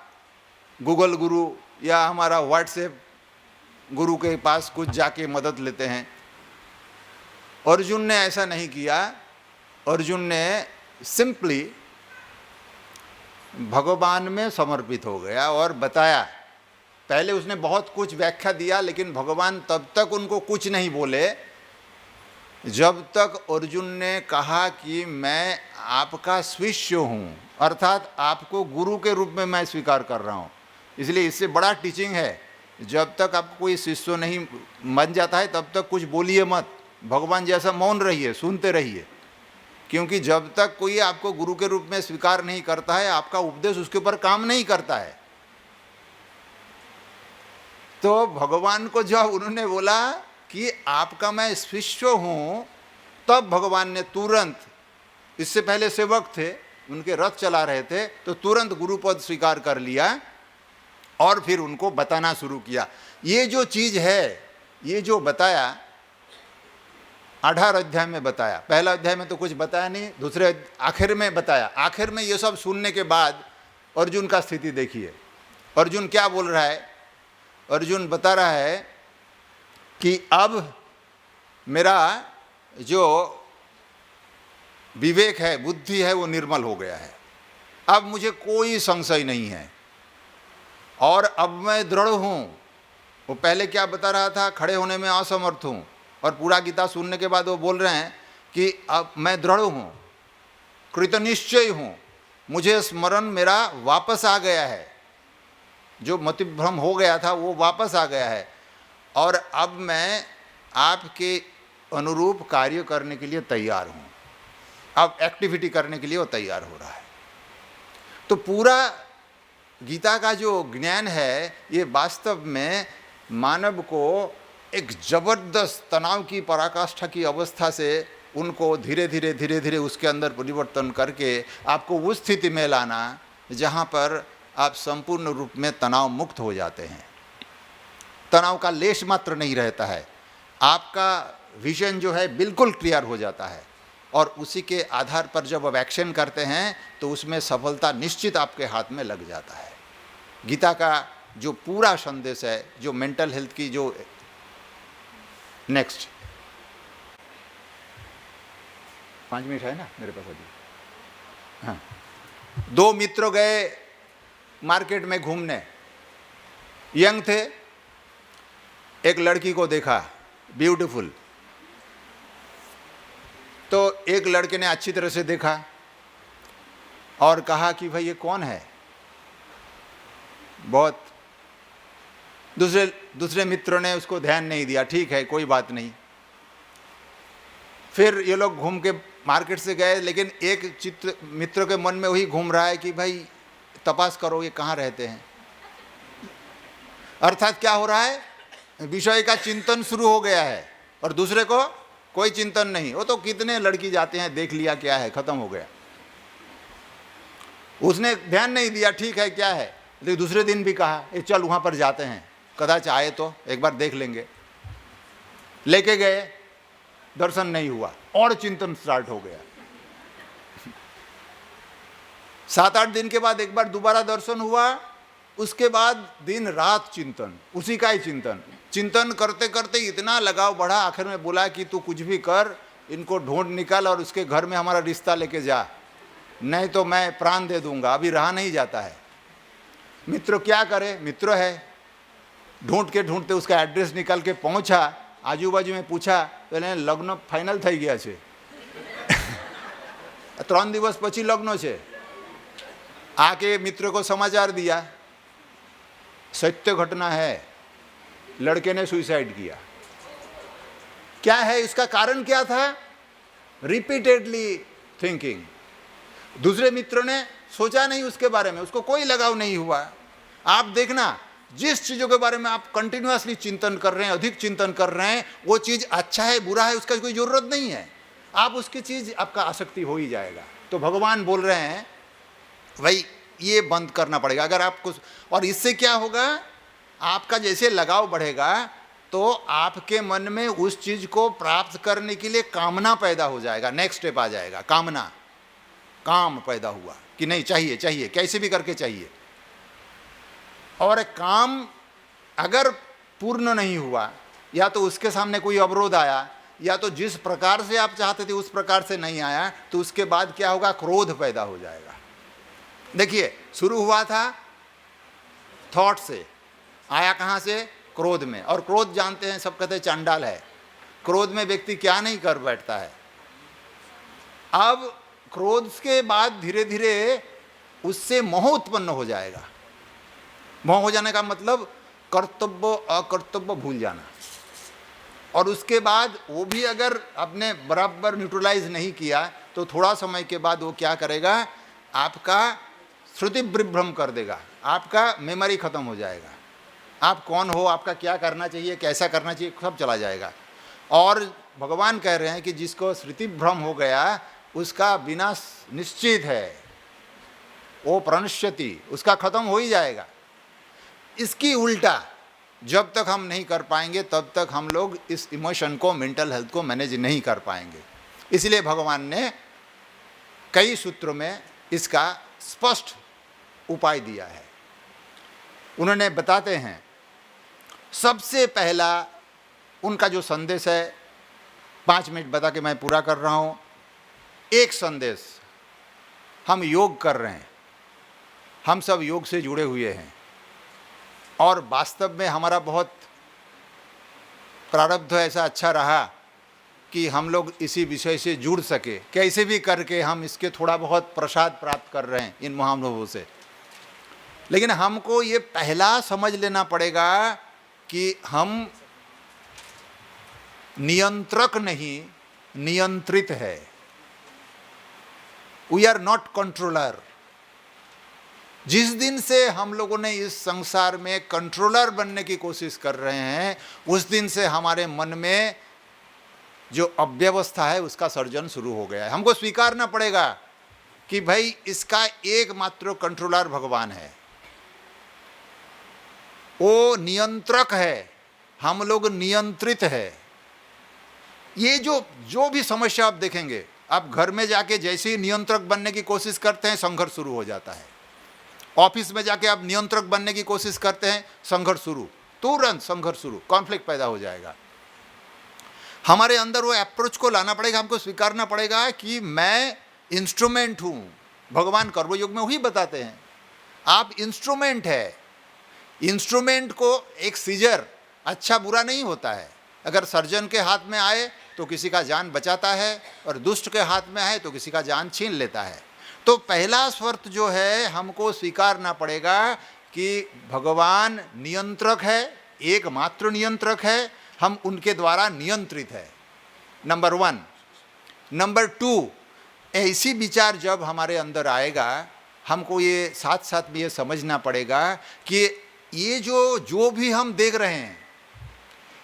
गूगल गुरु या हमारा व्हाट्सएप गुरु के पास कुछ जाके मदद लेते हैं। अर्जुन ने ऐसा नहीं किया। अर्जुन ने सिंपली भगवान में समर्पित हो गया और बताया। पहले उसने बहुत कुछ व्याख्या दिया, लेकिन भगवान तब तक उनको कुछ नहीं बोले जब तक अर्जुन ने कहा कि मैं आपका शिष्य हूँ, अर्थात आपको गुरु के रूप में मैं स्वीकार कर रहा हूँ। इसलिए इससे बड़ा टीचिंग है, जब तक आप कोई शिष्य नहीं बन जाता है तब तक कुछ बोलिए मत, भगवान जैसा मौन रहिए, सुनते रहिए, क्योंकि जब तक कोई आपको गुरु के रूप में स्वीकार नहीं करता है, आपका उपदेश उसके ऊपर काम नहीं करता है। तो भगवान को जब उन्होंने बोला कि आपका मैं शिष्य हूँ, तब भगवान ने तुरंत, इससे पहले सेवक थे, उनके रथ चला रहे थे, तो तुरंत गुरुपद स्वीकार कर लिया और फिर उनको बताना शुरू किया। ये जो चीज़ है, ये जो बताया 18 अध्याय में बताया। पहला अध्याय में तो कुछ बताया नहीं, दूसरे आखिर में बताया। आखिर में ये सब सुनने के बाद अर्जुन का स्थिति देखिए। अर्जुन क्या बोल रहा है? अर्जुन बता रहा है कि अब मेरा जो विवेक है, बुद्धि है, वो निर्मल हो गया है। अब मुझे कोई संशय नहीं है और अब मैं दृढ़ हूँ। वो पहले क्या बता रहा था, खड़े होने में असमर्थ हूँ, और पूरा गीता सुनने के बाद वो बोल रहे हैं कि अब मैं दृढ़ हूँ, कृतनिश्चय हूँ, मुझे स्मरण मेरा वापस आ गया है, जो मतिभ्रम हो गया था वो वापस आ गया है, और अब मैं आपके अनुरूप कार्य करने के लिए तैयार हूँ। अब एक्टिविटी करने के लिए वो तैयार हो रहा है। तो पूरा गीता का जो ज्ञान है ये वास्तव में मानव को एक जबरदस्त तनाव की पराकाष्ठा की अवस्था से उनको धीरे धीरे उसके अंदर परिवर्तन करके आपको उस स्थिति में लाना जहाँ पर आप संपूर्ण रूप में तनाव मुक्त हो जाते हैं। तनाव का लेश मात्र नहीं रहता है, आपका विजन जो है बिल्कुल क्लियर हो जाता है, और उसी के आधार पर जब आप एक्शन करते हैं तो उसमें सफलता निश्चित आपके हाथ में लग जाता है। गीता का जो पूरा संदेश है, जो मेंटल हेल्थ की जो नेक्स्ट 5 मिनट है ना मेरे पास अभी। हाँ, 2 मित्र गए मार्केट में घूमने, यंग थे, एक लड़की को देखा ब्यूटीफुल, तो एक लड़के ने अच्छी तरह से देखा और कहा कि भाई ये कौन है, बहुत। दूसरे मित्रों ने उसको ध्यान नहीं दिया, ठीक है कोई बात नहीं। फिर ये लोग घूम के मार्केट से गए, लेकिन एक मित्र के मन में वही घूम रहा है कि भाई तपास करो ये कहाँ रहते हैं। अर्थात क्या हो रहा है, विषय का चिंतन शुरू हो गया है और दूसरे को कोई चिंतन नहीं। वो तो कितने लड़की जाते हैं, देख लिया क्या है, खत्म हो गया। उसने ध्यान नहीं दिया, ठीक है क्या है, लेकिन दूसरे दिन भी कहा ए चल वहाँ पर जाते हैं, कदाच आए तो एक बार देख लेंगे। लेके गए, दर्शन नहीं हुआ और चिंतन स्टार्ट हो गया। 7-8 दिन के बाद एक बार दोबारा दर्शन हुआ, उसके बाद दिन रात चिंतन, उसी का ही चिंतन करते करते इतना लगाव बढ़ा, आखिर में बोला कि तू कुछ भी कर, इनको ढूंढ निकाल और उसके घर में हमारा रिश्ता लेके जा, नहीं तो मैं प्राण दे दूंगा। अभी रहा नहीं जाता है। मित्र क्या करे, मित्र है, ढूंढते उसका एड्रेस निकाल के पहुंचा, आजू बाजू में पूछा तो लग्न फाइनल થઈ ગયા છે। 3 દિવસ પછી લગ્ન છે। आके मित्र को समाचार दिया, सत्य घटना है, लड़के ने सुसाइड किया। क्या है इसका कारण, क्या था, रिपीटेडली थिंकिंग। दूसरे मित्रों ने सोचा नहीं उसके बारे में, उसको कोई लगाव नहीं हुआ। आप देखना, जिस चीज़ों के बारे में आप कंटिन्यूअसली चिंतन कर रहे हैं, अधिक चिंतन कर रहे हैं, वो चीज़ अच्छा है बुरा है उसका कोई ज़रूरत नहीं है, आप उसकी चीज़ आपका आसक्ति हो ही जाएगा। तो भगवान बोल रहे हैं भाई ये बंद करना पड़ेगा अगर आपको, और इससे क्या होगा, आपका जैसे लगाव बढ़ेगा तो आपके मन में उस चीज़ को प्राप्त करने के लिए कामना पैदा हो जाएगा। नेक्स्ट स्टेप आ जाएगा, कामना, काम पैदा हुआ कि नहीं चाहिए चाहिए, कैसे भी करके चाहिए। और काम अगर पूर्ण नहीं हुआ, या तो उसके सामने कोई अवरोध आया, या तो जिस प्रकार से आप चाहते थे उस प्रकार से नहीं आया, तो उसके बाद क्या होगा, क्रोध पैदा हो जाएगा। देखिए, शुरू हुआ था थॉट से, आया कहाँ से, क्रोध में। और क्रोध जानते हैं सब, कहते हैं चांडाल है। क्रोध में व्यक्ति क्या नहीं कर बैठता है। अब क्रोध के बाद धीरे धीरे उससे मोह उत्पन्न हो जाएगा। मोह हो जाने का मतलब कर्तव्य अकर्तव्य भूल जाना। और उसके बाद वो भी अगर आपने बराबर न्यूट्रलाइज नहीं किया तो थोड़ा समय के बाद वो क्या करेगा, आपका श्रुति विभ्रम कर देगा, आपका मेमोरी खत्म हो जाएगा, आप कौन हो, आपका क्या करना चाहिए, कैसा करना चाहिए, सब चला जाएगा। और भगवान कह रहे हैं कि जिसको श्रुति भ्रम हो गया उसका विनाश निश्चित है, वो प्रणश्यति, उसका खत्म हो ही जाएगा। इसकी उल्टा जब तक हम नहीं कर पाएंगे तब तक हम लोग इस इमोशन को, मेंटल हेल्थ को मैनेज नहीं कर पाएंगे। इसलिए भगवान ने कई सूत्रों में इसका स्पष्ट उपाय दिया है। उन्होंने बताते हैं, सबसे पहला उनका जो संदेश है, 5 मिनट बता के मैं पूरा कर रहा हूँ। एक संदेश, हम योग कर रहे हैं, हम सब योग से जुड़े हुए हैं और वास्तव में हमारा बहुत प्रारब्ध ऐसा अच्छा रहा कि हम लोग इसी विषय से जुड़ सके। कैसे भी करके हम इसके थोड़ा बहुत प्रसाद प्राप्त कर रहे हैं इन महानुभवों से। लेकिन हमको ये पहला समझ लेना पड़ेगा कि हम नियंत्रक नहीं, नियंत्रित है। We are not controller. जिस दिन से हम लोगों ने इस संसार में कंट्रोलर बनने की कोशिश कर रहे हैं, उस दिन से हमारे मन में जो अव्यवस्था है उसका सर्जन शुरू हो गया है। हमको स्वीकारना पड़ेगा कि भाई इसका एकमात्र कंट्रोलर भगवान है, वो नियंत्रक है, हम लोग नियंत्रित है। ये जो भी समस्या आप देखेंगे, आप घर में जाके जैसे ही नियंत्रक बनने की कोशिश करते हैं, संघर्ष शुरू हो जाता है। ऑफिस में जाके आप नियंत्रक बनने की कोशिश करते हैं, संघर्ष शुरू, तुरंत संघर्ष शुरू, कॉन्फ्लिक्ट पैदा हो जाएगा। हमारे अंदर वो अप्रोच को लाना पड़ेगा, हमको स्वीकारना पड़ेगा कि मैं इंस्ट्रूमेंट हूँ। भगवान कर्मयोग में वही बताते हैं, आप इंस्ट्रूमेंट है। इंस्ट्रूमेंट को एक सीजर अच्छा बुरा नहीं होता है। अगर सर्जन के हाथ में आए तो किसी का जान बचाता है, और दुष्ट के हाथ में आए तो किसी का जान छीन लेता है। तो पहला शर्त जो है, हमको स्वीकारना पड़ेगा कि भगवान नियंत्रक है, एकमात्र नियंत्रक है, हम उनके द्वारा नियंत्रित है। नंबर 1। नंबर 2, ऐसी विचार जब हमारे अंदर आएगा, हमको ये साथ साथ भी ये समझना पड़ेगा कि ये जो भी हम देख रहे हैं,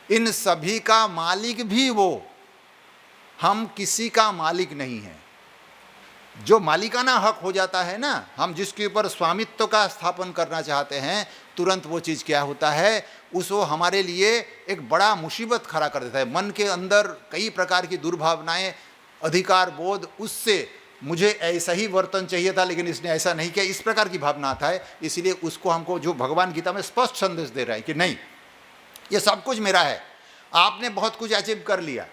इन सभी का मालिक भी वो, हम किसी का मालिक नहीं है। जो मालिकाना हक हो जाता है ना, हम जिसके ऊपर स्वामित्व का स्थापन करना चाहते हैं, तुरंत वो चीज़ क्या होता है, उसको हमारे लिए एक बड़ा मुसीबत खड़ा कर देता है। मन के अंदर कई प्रकार की दुर्भावनाएं, अधिकार बोध, उससे मुझे ऐसा ही वर्तन चाहिए था लेकिन इसने ऐसा नहीं किया, इस प्रकार की भावना आता है। इसीलिए उसको हमको, जो भगवान गीता में स्पष्ट संदेश दे रहा है कि नहीं, ये सब कुछ मेरा है। आपने बहुत कुछ अचीव कर लिया,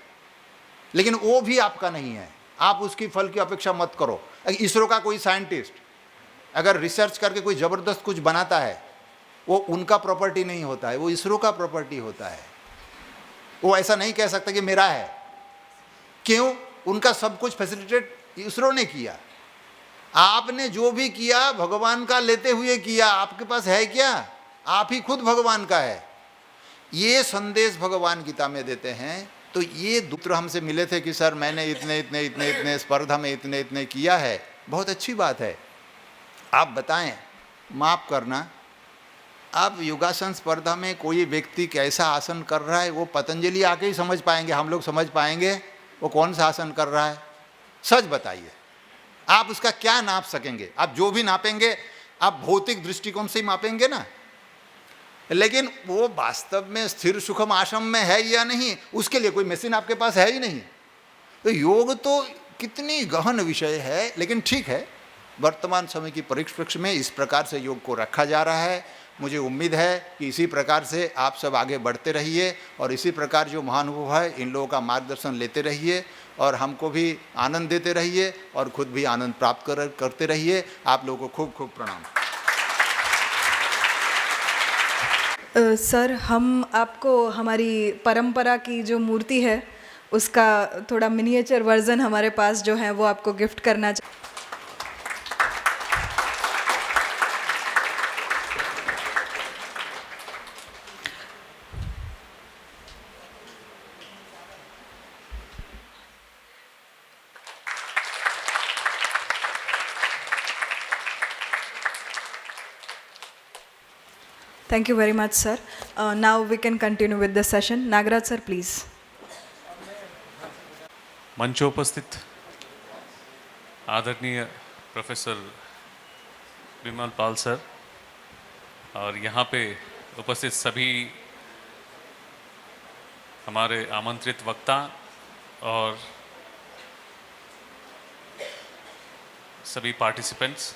लेकिन वो भी आपका नहीं है, आप उसकी फल की अपेक्षा मत करो। इसरो का कोई साइंटिस्ट अगर रिसर्च करके कोई ज़बरदस्त कुछ बनाता है, वो उनका प्रॉपर्टी नहीं होता है, वो इसरो का प्रॉपर्टी होता है। वो ऐसा नहीं कह सकता कि मेरा है। क्यों? उनका सब कुछ फैसिलिटेट इसरो ने किया। आपने जो भी किया भगवान का लेते हुए किया, आपके पास है क्या? आप ही खुद भगवान का है। ये संदेश भगवान गीता में देते हैं। तो ये दूत्र हमसे मिले थे कि सर मैंने इतने स्पर्धा में इतने किया है। बहुत अच्छी बात है, आप बताएं, माफ़ करना, आप योगासन स्पर्धा में कोई व्यक्ति कैसा आसन कर रहा है वो पतंजलि आके ही समझ पाएंगे, हम लोग समझ पाएंगे वो कौन सा आसन कर रहा है? सच बताइए, आप उसका क्या नाप सकेंगे? आप जो भी नापेंगे आप भौतिक दृष्टिकोण से ही मापेंगे ना, लेकिन वो वास्तव में स्थिर सुखम आश्रम में है या नहीं, उसके लिए कोई मशीन आपके पास है ही नहीं। तो योग तो कितनी गहन विषय है, लेकिन ठीक है, वर्तमान समय की परिप्रेक्ष्य में इस प्रकार से योग को रखा जा रहा है। मुझे उम्मीद है कि इसी प्रकार से आप सब आगे बढ़ते रहिए और इसी प्रकार जो महानुभव है इन लोगों का मार्गदर्शन लेते रहिए और हमको भी आनंद देते रहिए और खुद भी आनंद प्राप्त करते रहिए। आप लोगों को खूब खूब प्रणाम। सर, हम आपको हमारी परंपरा की जो मूर्ति है उसका थोड़ा मिनिएचर वर्जन हमारे पास जो है वो आपको गिफ्ट करना चाहिए। Thank you very much, sir. Now we can continue with the session. Nagraj sir, please. मंचोपस्थित आदरणीय प्रोफेसर विमल पाल सर और यहाँ पे उपस्थित सभी हमारे आमंत्रित वक्ता और सभी पार्टिसिपेंट्स,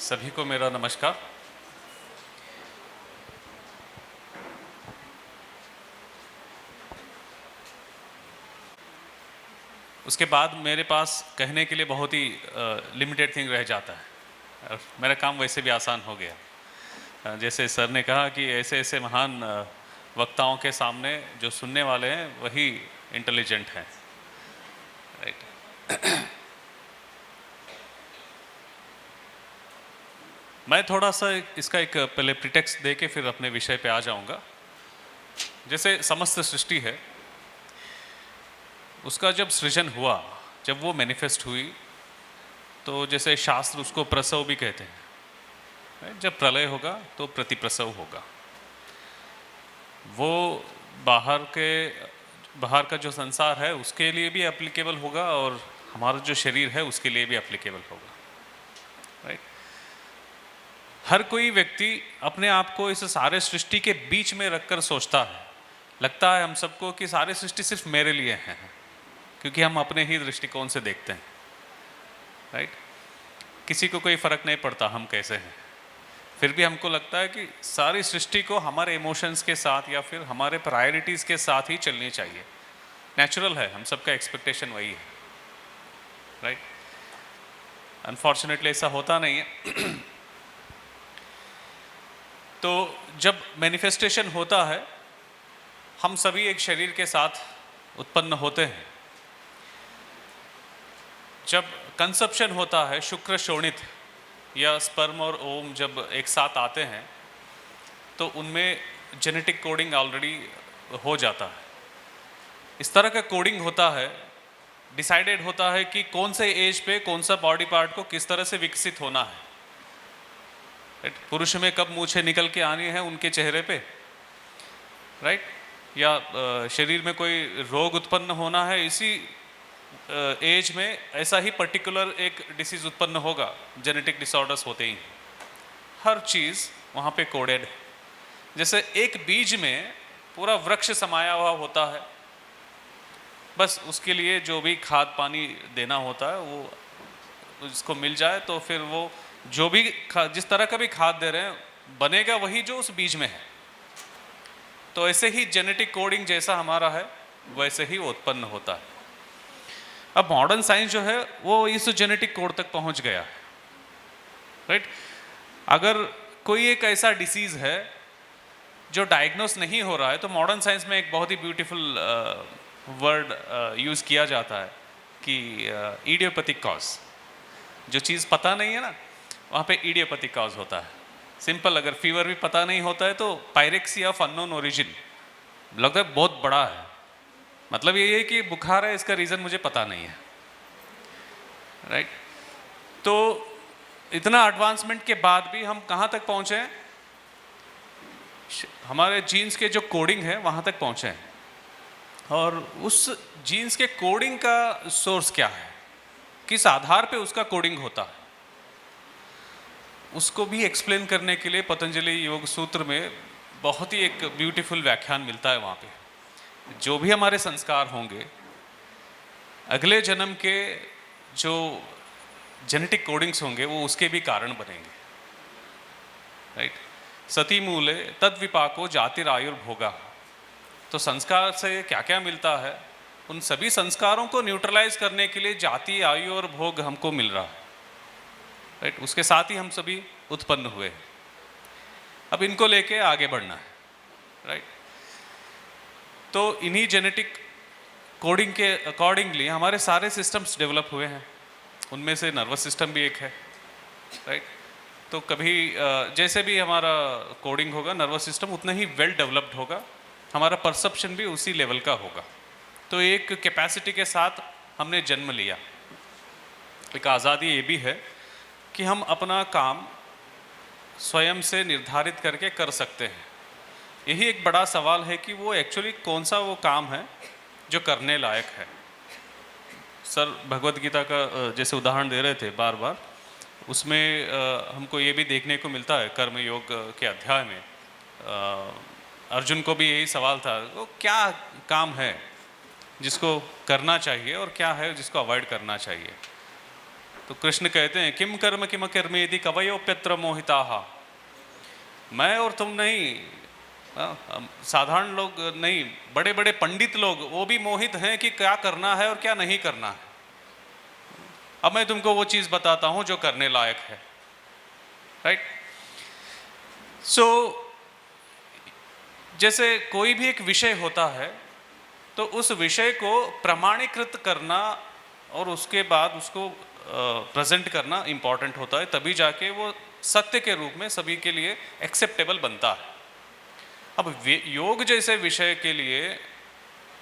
सभी को मेरा नमस्कार। उसके बाद मेरे पास कहने के लिए बहुत ही लिमिटेड थिंग रह जाता है और मेरा काम वैसे भी आसान हो गया। जैसे सर ने कहा कि ऐसे ऐसे महान वक्ताओं के सामने जो सुनने वाले हैं वही इंटेलिजेंट हैं, राइट। मैं थोड़ा सा इसका एक पहले प्रिटेक्स्ट दे के फिर अपने विषय पे आ जाऊंगा। जैसे समस्त सृष्टि है, उसका जब सृजन हुआ, जब वो मैनिफेस्ट हुई, तो जैसे शास्त्र उसको प्रसव भी कहते हैं। जब प्रलय होगा तो प्रतिप्रसव होगा। वो बाहर का जो संसार है उसके लिए भी एप्लीकेबल होगा और हमारा जो शरीर है उसके लिए भी एप्लीकेबल होगा, राइट। हर कोई व्यक्ति अपने आप को इस सारे सृष्टि के बीच में रखकर सोचता है, लगता है हम सबको कि सारी सृष्टि सिर्फ मेरे लिए है, क्योंकि हम अपने ही दृष्टिकोण से देखते हैं, राइट। किसी को कोई फर्क नहीं पड़ता हम कैसे हैं, फिर भी हमको लगता है कि सारी सृष्टि को हमारे इमोशंस के साथ या फिर हमारे प्रायोरिटीज़ के साथ ही चलनी चाहिए। नेचुरल है, हम सबका एक्सपेक्टेशन वही है, राइट। अनफॉर्चुनेटली ऐसा होता नहीं है। तो जब मैनिफेस्टेशन होता है, हम सभी एक शरीर के साथ उत्पन्न होते हैं। जब कंसेप्शन होता है, शुक्र शोणित या स्पर्म और ओम जब एक साथ आते हैं तो उनमें जेनेटिक कोडिंग ऑलरेडी हो जाता है। इस तरह का कोडिंग होता है, डिसाइडेड होता है कि कौन से एज पे कौन सा बॉडी पार्ट को किस तरह से विकसित होना है, राइट। पुरुष में कब मूछें निकल के आनी है उनके चेहरे पे, राइट, या शरीर में कोई रोग उत्पन्न होना है, इसी एज में ऐसा ही पर्टिकुलर एक डिसीज उत्पन्न होगा। जेनेटिक डिसऑर्डर्स होते ही हर चीज़ वहाँ पे कोडेड है। जैसे एक बीज में पूरा वृक्ष समाया हुआ होता है, बस उसके लिए जो भी खाद पानी देना होता है वो उसको मिल जाए तो फिर वो जो भी जिस तरह का भी खाद दे रहे हैं बनेगा वही जो उस बीज में है। तो ऐसे ही जेनेटिक कोडिंग जैसा हमारा है वैसे ही वो उत्पन्न होता है। अब मॉडर्न साइंस जो है वो इस जेनेटिक कोड तक पहुंच गया है, राइट। अगर कोई एक ऐसा डिसीज है जो डायग्नोस नहीं हो रहा है तो मॉडर्न साइंस में एक बहुत ही ब्यूटीफुल वर्ड यूज़ किया जाता है कि इडियोपैथिक कॉज। जो चीज़ पता नहीं है ना वहाँ पे इडियोपैथिक कॉज होता है। सिंपल, अगर फीवर भी पता नहीं होता है तो पायरेक्सिया ऑफ अननोन ओरिजिन लगता है बहुत बड़ा है, मतलब ये है कि बुखार है, इसका रीज़न मुझे पता नहीं है, राइट। तो इतना एडवांसमेंट के बाद भी हम कहाँ तक पहुँचे हैं? हमारे जीन्स के जो कोडिंग है वहाँ तक पहुँचे हैं। और उस जीन्स के कोडिंग का सोर्स क्या है, किस आधार पे उसका कोडिंग होता है, उसको भी एक्सप्लेन करने के लिए पतंजलि योग सूत्र में बहुत ही एक ब्यूटीफुल व्याख्यान मिलता है। वहाँ पे जो भी हमारे संस्कार होंगे अगले जन्म के जो जेनेटिक कोडिंग्स होंगे वो उसके भी कारण बनेंगे, राइट। सती मूले तद विपाको जातिरायुर्भोगा। तो संस्कार से क्या क्या मिलता है, उन सभी संस्कारों को न्यूट्रलाइज करने के लिए जाति, आयु और भोग हमको मिल रहा है, राइट। उसके साथ ही हम सभी उत्पन्न हुए हैं। अब इनको लेके आगे बढ़ना है, राइट। तो इन्हीं जेनेटिक कोडिंग के अकॉर्डिंगली हमारे सारे सिस्टम्स डेवलप हुए हैं। उनमें से नर्वस सिस्टम भी एक है, राइट। तो कभी जैसे भी हमारा कोडिंग होगा नर्वस सिस्टम उतना ही वेल डेवलप्ड होगा, हमारा परसेप्शन भी उसी लेवल का होगा। तो एक कैपेसिटी के साथ हमने जन्म लिया। एक आज़ादी ये भी है कि हम अपना काम स्वयं से निर्धारित करके कर सकते हैं। यही एक बड़ा सवाल है कि वो एक्चुअली कौन सा वो काम है जो करने लायक है। सर भगवत गीता का जैसे उदाहरण दे रहे थे बार बार, उसमें हमको ये भी देखने को मिलता है कर्म योग के अध्याय में अर्जुन को भी यही सवाल था, वो क्या काम है जिसको करना चाहिए और क्या है जिसको अवॉइड करना चाहिए। तो कृष्ण कहते हैं किम कर्म किम कर्मेति कवयोप्यत्र मोहिताः। मैं और तुम नहीं, साधारण लोग नहीं, बड़े बड़े पंडित लोग वो भी मोहित हैं कि क्या करना है और क्या नहीं करना है। अब मैं तुमको वो चीज़ बताता हूँ जो करने लायक है, राइट। सो जैसे कोई भी एक विषय होता है तो उस विषय को प्रमाणीकृत करना और उसके बाद उसको प्रेजेंट करना इम्पॉर्टेंट होता है, तभी जाके वो सत्य के रूप में सभी के लिए एक्सेप्टेबल बनता है। अब योग जैसे विषय के लिए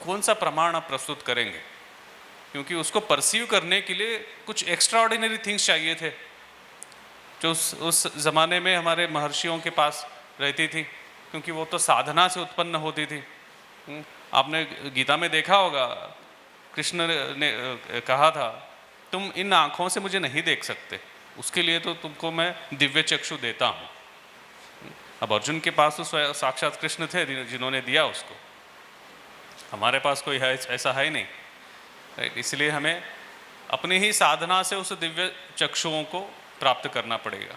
कौन सा प्रमाण आप प्रस्तुत करेंगे, क्योंकि उसको परसीव करने के लिए कुछ एक्स्ट्रा ऑर्डिनरी थिंग्स चाहिए थे जो उस ज़माने में हमारे महर्षियों के पास रहती थी, क्योंकि वो तो साधना से उत्पन्न होती थी। आपने गीता में देखा होगा, कृष्ण ने कहा था तुम इन आँखों से मुझे नहीं देख सकते, उसके लिए तो तुमको मैं दिव्य चक्षु देता हूँ। अब अर्जुन के पास तो साक्षात कृष्ण थे जिन्होंने दिया उसको, हमारे पास कोई है ऐसा है ही नहीं, राइट। इसलिए हमें अपनी ही साधना से उस दिव्य चक्षुओं को प्राप्त करना पड़ेगा।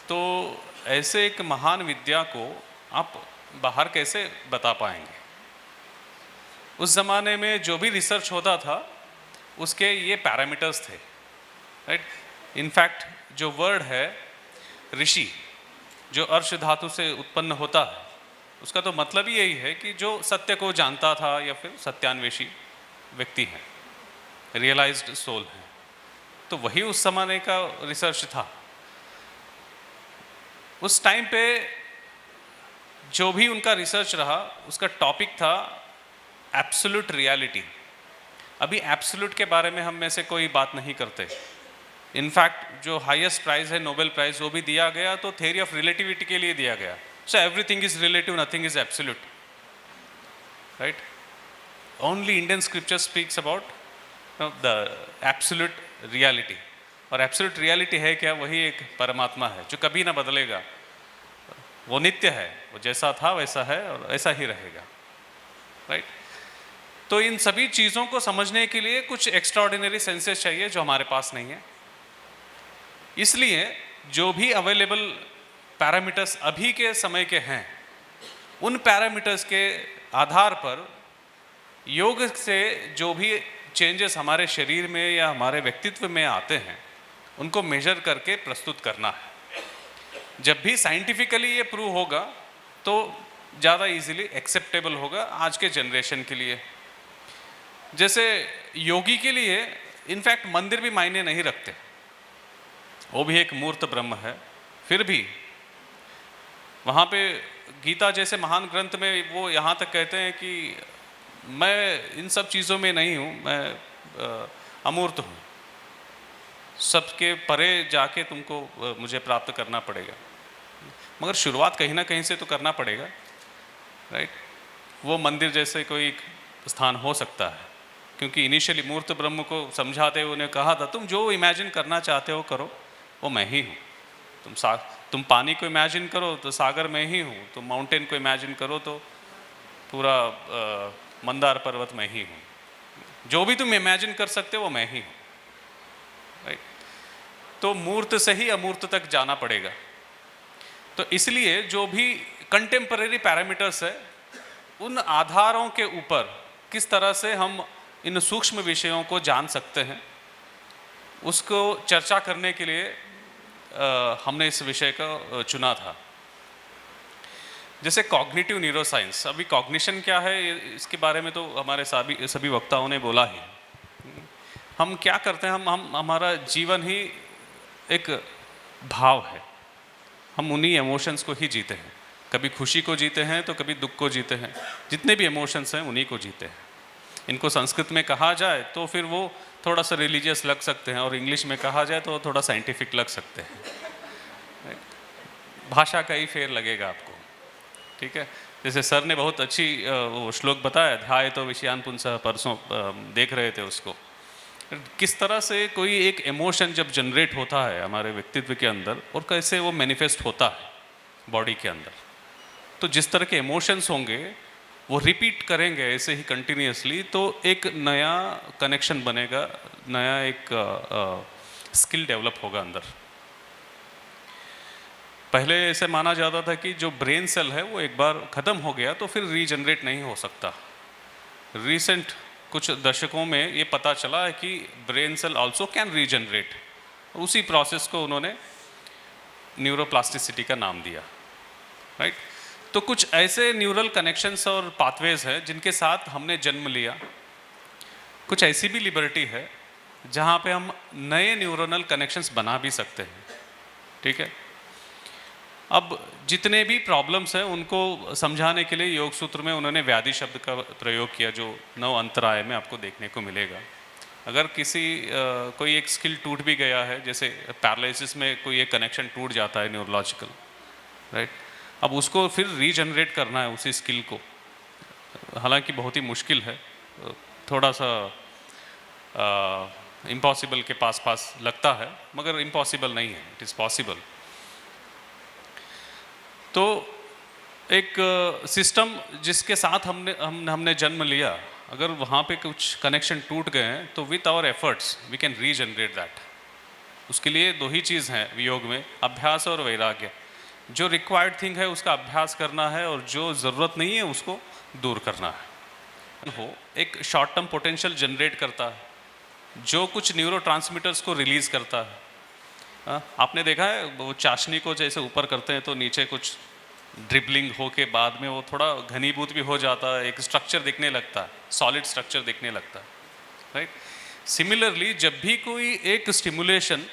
तो ऐसे एक महान विद्या को आप बाहर कैसे बता पाएंगे? उस ज़माने में जो भी रिसर्च होता था उसके ये पैरामीटर्स थे, राइट। इनफैक्ट जो वर्ड है ऋषि, जो अर्श धातु से उत्पन्न होता है, उसका तो मतलब ही यही है कि जो सत्य को जानता था या फिर सत्यान्वेषी व्यक्ति है, रियलाइज्ड सोल है। तो वही उस ज़माने का रिसर्च था। उस टाइम पे जो भी उनका रिसर्च रहा उसका टॉपिक था एब्सोल्यूट रियलिटी। अभी एब्सोल्यूट के बारे में हम में से कोई बात नहीं करते। इनफैक्ट जो हाईएस्ट प्राइज है नोबेल प्राइज, वो भी दिया गया तो थ्योरी ऑफ रिलेटिविटी के लिए दिया गया। So everything is relative, nothing is absolute, right. Only Indian scripture speaks about the absolute reality. और एब्सोल्यूट रियलिटी है क्या? वही एक परमात्मा है जो कभी ना बदलेगा, वो नित्य है, वो जैसा था वैसा है और ऐसा ही रहेगा, राइट। तो इन सभी चीज़ों को समझने के लिए कुछ एक्स्ट्राऑर्डिनरी सेंसेस चाहिए जो हमारे पास नहीं है। इसलिए जो भी अवेलेबल पैरामीटर्स अभी के समय के हैं, उन पैरामीटर्स के आधार पर योग से जो भी चेंजेस हमारे शरीर में या हमारे व्यक्तित्व में आते हैं उनको मेजर करके प्रस्तुत करना है। जब भी साइंटिफिकली ये प्रूव होगा तो ज़्यादा इजीली एक्सेप्टेबल होगा आज के जनरेशन के लिए। जैसे योगी के लिए इनफैक्ट मंदिर भी मायने नहीं रखते, वो भी एक मूर्त ब्रह्म है। फिर भी वहाँ पे गीता जैसे महान ग्रंथ में वो यहाँ तक कहते हैं कि मैं इन सब चीज़ों में नहीं हूँ, मैं अमूर्त हूँ, सबके परे जाके तुमको मुझे प्राप्त करना पड़ेगा। मगर शुरुआत कहीं ना कहीं से तो करना पड़ेगा, राइट। वो मंदिर जैसे कोई स्थान हो सकता है, क्योंकि इनिशियली मूर्त ब्रह्म को समझाते हुए उन्हें कहा था तुम जो इमेजिन करना चाहते हो करो, वो मैं ही हूँ। तुम पानी को इमेजिन करो तो सागर में ही हूँ, तुम माउंटेन को इमेजिन करो तो पूरा मंदार पर्वत में ही हूँ, जो भी तुम इमेजिन कर सकते हो वो मैं ही हूँ, राइट। तो मूर्त से ही अमूर्त तक जाना पड़ेगा। तो इसलिए जो भी कंटेम्परेरी पैरामीटर्स है उन आधारों के ऊपर किस तरह से हम इन सूक्ष्म विषयों को जान सकते हैं, उसको चर्चा करने के लिए हमने इस विषय का चुना था। जैसे कॉग्निटिव न्यूरोसाइंस, अभी कॉग्निशन क्या है इसके बारे में तो हमारे सभी वक्ताओं ने बोला ही। हम क्या करते हैं, हम हमारा जीवन ही एक भाव है, हम उन्हीं इमोशंस को ही जीते हैं। कभी खुशी को जीते हैं तो कभी दुख को जीते हैं, जितने भी इमोशंस हैं उन्हीं को जीते हैं। इनको संस्कृत में कहा जाए तो फिर वो थोड़ा सा रिलीजियस लग सकते हैं, और इंग्लिश में कहा जाए तो थोड़ा साइंटिफिक लग सकते हैं। भाषा का ही फेर लगेगा आपको, ठीक है। जैसे सर ने बहुत अच्छी वो श्लोक बताया, ध्याय तो विषयान पुंसः, परसों देख रहे थे उसको, किस तरह से कोई एक इमोशन जब जनरेट होता है हमारे व्यक्तित्व के अंदर और कैसे वो मैनिफेस्ट होता है बॉडी के अंदर। तो जिस तरह के इमोशंस होंगे वो रिपीट करेंगे ऐसे ही कंटिन्यूसली, तो एक नया कनेक्शन बनेगा, नया एक स्किल डेवलप होगा अंदर। पहले ऐसे माना जाता था कि जो ब्रेन सेल है वो एक बार ख़त्म हो गया तो फिर रीजनरेट नहीं हो सकता। रिसेंट कुछ दशकों में ये पता चला है कि brain cell also can regenerate. उसी प्रोसेस को उन्होंने न्यूरोप्लास्टिसिटी का नाम दिया, राइट। तो कुछ ऐसे न्यूरल कनेक्शंस और पाथवेज हैं जिनके साथ हमने जन्म लिया। कुछ ऐसी भी लिबर्टी है जहाँ पे हम नए न्यूरोनल कनेक्शंस बना भी सकते हैं, ठीक है। अब जितने भी प्रॉब्लम्स हैं उनको समझाने के लिए योग सूत्र में उन्होंने व्याधि शब्द का प्रयोग किया, जो 9 अंतराय में आपको देखने को मिलेगा। अगर कोई एक स्किल टूट भी गया है, जैसे पैरालिसिस में कोई एक कनेक्शन टूट जाता है न्यूरोलॉजिकल, राइट, अब उसको फिर रीजनरेट करना है उसी स्किल को। हालांकि बहुत ही मुश्किल है, थोड़ा सा इम्पॉसिबल के पास लगता है, मगर इम्पॉसिबल नहीं है, इट इज़ पॉसिबल। तो एक सिस्टम जिसके साथ हमने जन्म लिया, अगर वहाँ पे कुछ कनेक्शन टूट गए हैं तो with our efforts we can regenerate that. उसके लिए 2 ही चीज़ हैं योग में, अभ्यास और वैराग्य। जो रिक्वायर्ड थिंग है उसका अभ्यास करना है और जो ज़रूरत नहीं है उसको दूर करना है। एक शॉर्ट टर्म पोटेंशियल जनरेट करता है जो कुछ न्यूरोट्रांसमीटर्स को रिलीज़ करता है। आपने देखा है वो चाशनी को जैसे ऊपर करते हैं तो नीचे कुछ ड्रिबलिंग हो के बाद में वो थोड़ा घनीभूत भी हो जाता है, एक स्ट्रक्चर दिखने लगता है, सॉलिड स्ट्रक्चर दिखने लगता है, राइट। सिमिलरली जब भी कोई एक स्टिमुलेशन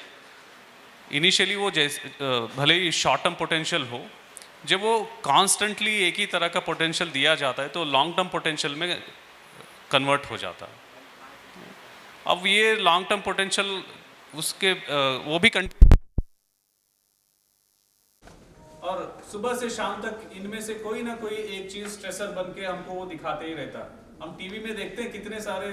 इनिशियली वो जैसे भले ही शॉर्ट टर्म पोटेंशियल हो, जब वो कॉन्स्टेंटली एक ही तरह का पोटेंशियल दिया जाता है तो लॉन्ग टर्म पोटेंशियल में कन्वर्ट हो जाता है। अब ये लॉन्ग टर्म पोटेंशियल उसके वो भी और सुबह से शाम तक इनमें से कोई ना कोई एक चीज स्ट्रेसर बन के हमको वो दिखाते ही रहता है। हम टीवी में देखते हैं कितने सारे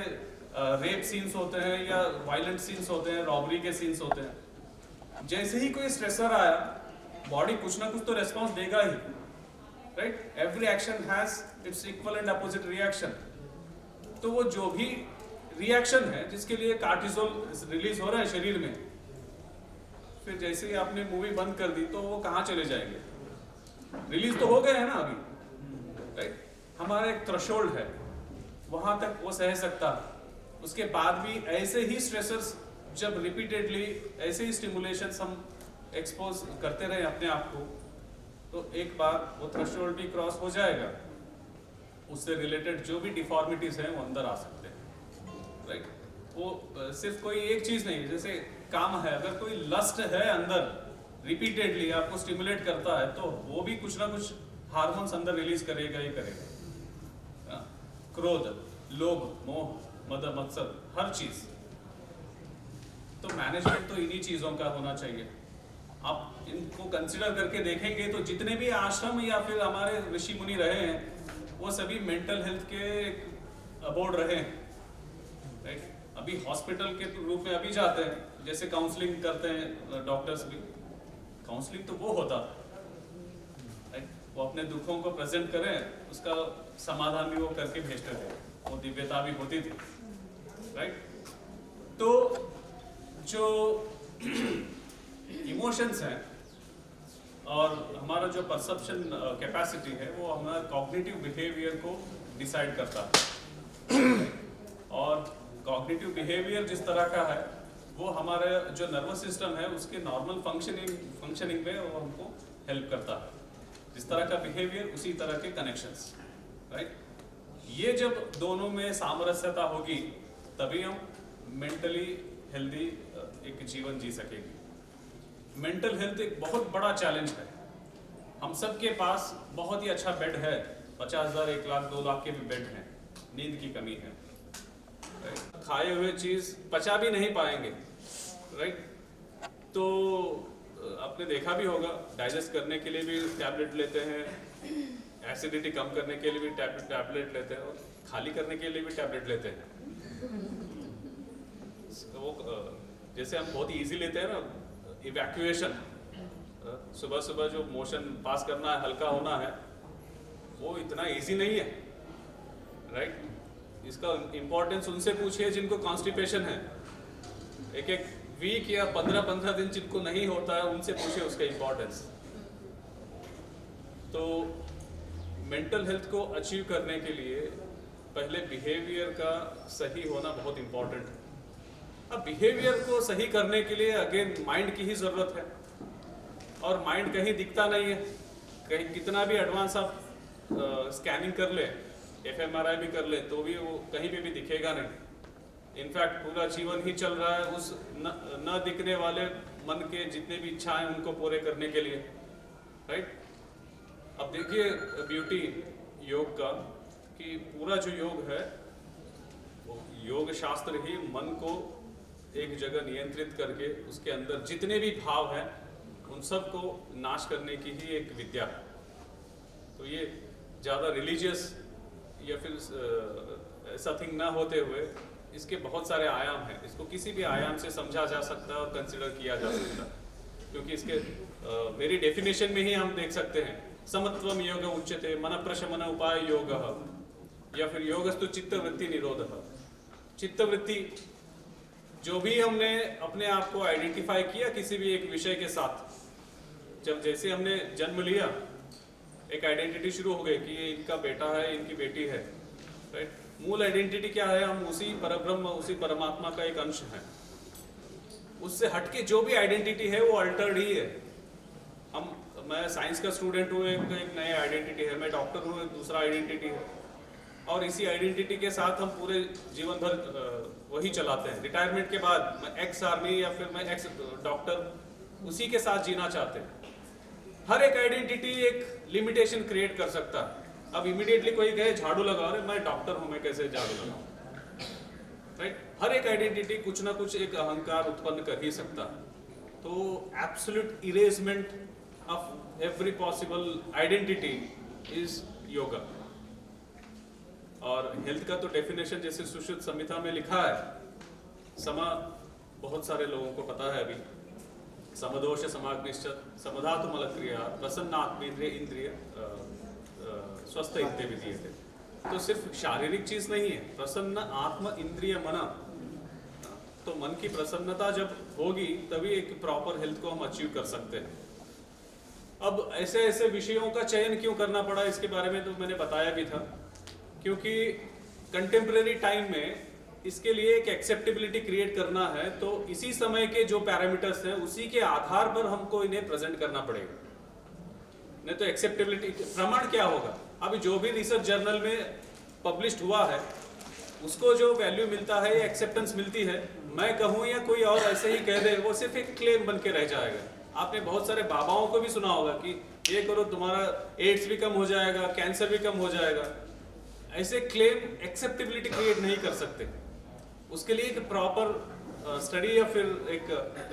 रेप सीन्स होते हैं या वायलेंट सीन्स होते हैं, रॉबरी के सीन्स होते हैं। जैसे ही कोई स्ट्रेसर आया बॉडी कुछ ना कुछ तो रेस्पॉन्स देगा ही, right. Every action has its equal and opposite reaction. तो वो जो भी रिएक्शन है जिसके लिए कार्टिसोल रिलीज हो रहा है शरीर में, फिर जैसे ही आपने मूवी बंद कर दी तो वो कहाँ चले जाएंगे? रिलीज तो हो गए हैं ना अभी, राइट। हमारा एक थ्रेशोल्ड है, वहां तक वो सह सकता है। उसके बाद भी ऐसे ही स्ट्रेसर्स जब रिपीटेडली ऐसे ही स्टिमुलेशंस हम एक्सपोज करते रहे अपने आप को, तो एक बार वो थ्रेशोल्ड भी क्रॉस हो जाएगा। उससे रिलेटेड जो भी डिफॉर्मिटीज हैं वो अंदर आ सकते हैं, राइट। वो सिर्फ कोई एक चीज नहीं, जैसे काम है, अगर कोई लस्ट है अंदर रिपीटेडली आपको स्टिमुलेट करता है तो वो भी कुछ ना कुछ हार्मोन्स अंदर रिलीज करेगा ही करेगा। क्रोध, लोभ, मोह, मद, मत्सर, हर चीज। तो मैनेजमेंट तो इन्हीं चीजों का होना चाहिए। आप इनको कंसिडर करके देखेंगे तो जितने भी आश्रम या फिर हमारे ऋषि मुनि रहे हैं वो सभी मेंटल हेल्थ के अबोर्ड रहे हैं, राइट। अभी हॉस्पिटल के रूप में अभी जाते हैं, जैसे काउंसलिंग करते हैं डॉक्टर्स भी, काउंसलिंग तो वो होता है, राइट। वो अपने दुखों को प्रेजेंट करें, उसका समाधान भी वो करके भेजते थे, वो दिव्यता भी होती थी, राइट। तो जो इमोशंस हैं और हमारा जो परसेप्शन कैपेसिटी है वो हमारा कॉग्निटिव बिहेवियर को डिसाइड करता है। और कॉग्निटिव बिहेवियर जिस तरह का है वो हमारे जो नर्वस सिस्टम है उसके नॉर्मल फंक्शनिंग में वो हमको हेल्प करता है। जिस तरह का बिहेवियर उसी तरह के कनेक्शंस, राइट। ये जब दोनों में सामरस्यता होगी तभी हम मेंटली हेल्दी एक जीवन जी सकेंगे। मेंटल हेल्थ एक बहुत बड़ा चैलेंज है। हम सब के पास बहुत ही अच्छा बेड है, 50,000, 1 लाख, 2 लाख के भी बेड हैं, नींद की कमी है, खाए हुए चीज पचा भी नहीं पाएंगे, राइट। तो आपने देखा भी होगा डाइजेस्ट करने के लिए भी टैबलेट लेते हैं, एसिडिटी कम करने के लिए भी टैबलेट लेते हैं और खाली करने के लिए भी टैबलेट लेते हैं। वो जैसे हम बहुत इजी लेते हैं ना इवैक्यूएशन, सुबह सुबह जो मोशन पास करना है, हल्का होना है, वो इतना इजी नहीं है, राइट। इसका इम्पोर्टेंस उनसे पूछिए जिनको कॉन्स्टिपेशन है, एक वीक या 15-15 दिन जिनको नहीं होता है उनसे पूछिए उसका इम्पोर्टेंस। तो मेंटल हेल्थ को अचीव करने के लिए पहले बिहेवियर का सही होना बहुत इम्पोर्टेंट है। अब बिहेवियर को सही करने के लिए अगेन माइंड की ही ज़रूरत है, और माइंड कहीं दिखता नहीं है। कहीं कितना भी एडवांस आप स्कैनिंग कर ले, एफएमआरआई भी कर ले, तो भी वो कहीं पे भी दिखेगा नहीं। इनफैक्ट पूरा जीवन ही चल रहा है उस न दिखने वाले मन के जितने भी इच्छाएं उनको पूरे करने के लिए, राइट। अब देखिए ब्यूटी योग का कि पूरा जो योग है वो योग शास्त्र ही मन को एक जगह नियंत्रित करके उसके अंदर जितने भी भाव हैं उन सब को नाश करने की ही एक विद्या है। तो ये ज़्यादा रिलीजियस या फिर ऐसा थिंग ना होते हुए इसके बहुत सारे आयाम हैं। इसको किसी भी आयाम से समझा जा सकता है और कंसिडर किया जा सकता है, क्योंकि इसके मेरी डेफिनेशन में ही हम देख सकते हैं, समत्वम योग उच्यते मन प्रशमन उपाय योग, या फिर योगस्तु चित्तवृत्ति निरोधः। चित्तवृत्ति जो भी हमने अपने आप को आइडेंटिफाई किया किसी भी एक विषय के साथ, जब जैसे हमने जन्म लिया एक आइडेंटिटी शुरू हो गई कि ये इनका बेटा है, इनकी बेटी है, राइट। मूल आइडेंटिटी क्या है? हम उसी परब्रह्म, उसी परमात्मा का एक अंश है। उससे हटके जो भी आइडेंटिटी है वो अल्टर्ड ही है। मैं साइंस का स्टूडेंट हूँ, एक नया आइडेंटिटी है। मैं डॉक्टर हूँ, एक दूसरा आइडेंटिटी है। और इसी आइडेंटिटी के साथ हम पूरे जीवन भर वही चलाते हैं। रिटायरमेंट के बाद मैं एक्स आर्मी या फिर मैं एक्स डॉक्टर, उसी के साथ जीना चाहते हैं। हर एक आइडेंटिटी एक लिमिटेशन क्रिएट कर सकता है। अब इमीडिएटली कोई कहे झाड़ू लगाओ, अरे मैं डॉक्टर हूं, मैं कैसे झाड़ू लगाऊं, राइट। हर एक आइडेंटिटी कुछ ना कुछ एक अहंकार उत्पन्न कर ही सकता है। तो absolute erasement of every possible identity is yoga. और हेल्थ का तो डेफिनेशन जैसे सुश्रुत संहिता में लिखा है, समा बहुत सारे लोगों को पता है अभी, समदोष समाग्निश्च समधातु मल क्रिया प्रसन्न आत्मेंद्रिय इंद्रिय स्वस्थ इत्यादि दिए थे। तो सिर्फ शारीरिक चीज नहीं है, प्रसन्न आत्म इंद्रिय मन। तो मन की प्रसन्नता जब होगी तभी एक प्रॉपर हेल्थ को हम अचीव कर सकते हैं। अब ऐसे ऐसे विषयों का चयन क्यों करना पड़ा, इसके बारे में तो मैंने बताया भी था, क्योंकि कंटेम्प्रेरी टाइम में इसके लिए एक एक्सेप्टेबिलिटी क्रिएट करना है। तो इसी समय के जो पैरामीटर्स हैं उसी के आधार पर हमको इन्हें प्रेजेंट करना पड़ेगा। नहीं तो एक्सेप्टेबिलिटी प्रमाण क्या होगा? अभी जो भी रिसर्च जर्नल में पब्लिश्ड हुआ है उसको जो वैल्यू मिलता है, एक्सेप्टेंस मिलती है, मैं कहूँ या कोई और ऐसे ही कह दे, वो सिर्फ एक क्लेम बन के रह जाएगा। आपने बहुत सारे बाबाओं को भी सुना होगा कि ये करो तुम्हारा एड्स भी कम हो जाएगा, कैंसर भी कम हो जाएगा। ऐसे क्लेम एक्सेप्टेबिलिटी क्रिएट नहीं कर सकते। उसके लिए एक प्रॉपर स्टडी या फिर एक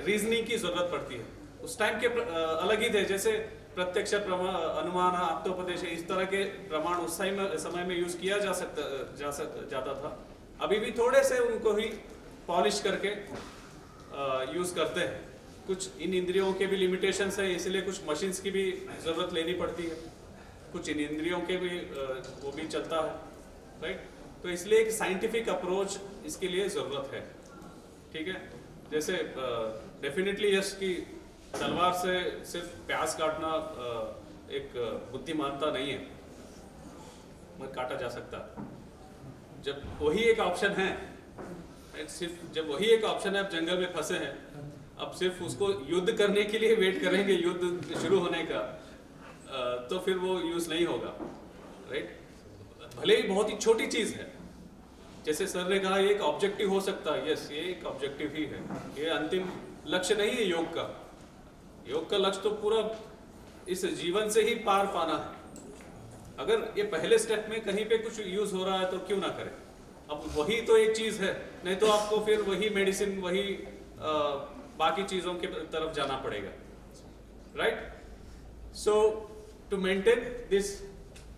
रीजनिंग की जरूरत पड़ती है। उस टाइम के अलग ही थे, जैसे प्रत्यक्ष अनुमान, आत्मोपदेश, इस तरह के प्रमाण उस समय में यूज किया जाता था। अभी भी थोड़े से उनको ही पॉलिश करके यूज करते हैं। कुछ इन इंद्रियों के भी लिमिटेशंस है, इसलिए कुछ मशीन्स की भी जरूरत लेनी पड़ती है। कुछ इन इंद्रियों के भी वो भी चलता है, राइट। तो इसलिए एक साइंटिफिक अप्रोच इसके लिए ज़रूरत है, ठीक है। जैसे डेफिनेटली यस कि तलवार से सिर्फ प्याज काटना एक बुद्धिमानता नहीं है, मगर काटा जा सकता है। जब वही एक ऑप्शन है, सिर्फ जब वही एक ऑप्शन है, आप जंगल में फंसे हैं, अब सिर्फ उसको युद्ध करने के लिए वेट करेंगे युद्ध शुरू होने का, तो फिर वो यूज़ नहीं होगा, राइट। भले ही बहुत ही छोटी चीज़ है, जैसे सर ने कहा ये एक ऑब्जेक्टिव हो सकता है, यस ये एक ऑब्जेक्टिव ही है, ये अंतिम लक्ष्य नहीं है योग का। योग का लक्ष्य तो पूरा इस जीवन से ही पार पाना है। अगर ये पहले स्टेप में कहीं पे कुछ यूज हो रहा है तो क्यों ना करें। अब वही तो एक चीज है, नहीं तो आपको फिर वही मेडिसिन, वही बाकी चीजों की तरफ जाना पड़ेगा, right. So to maintain this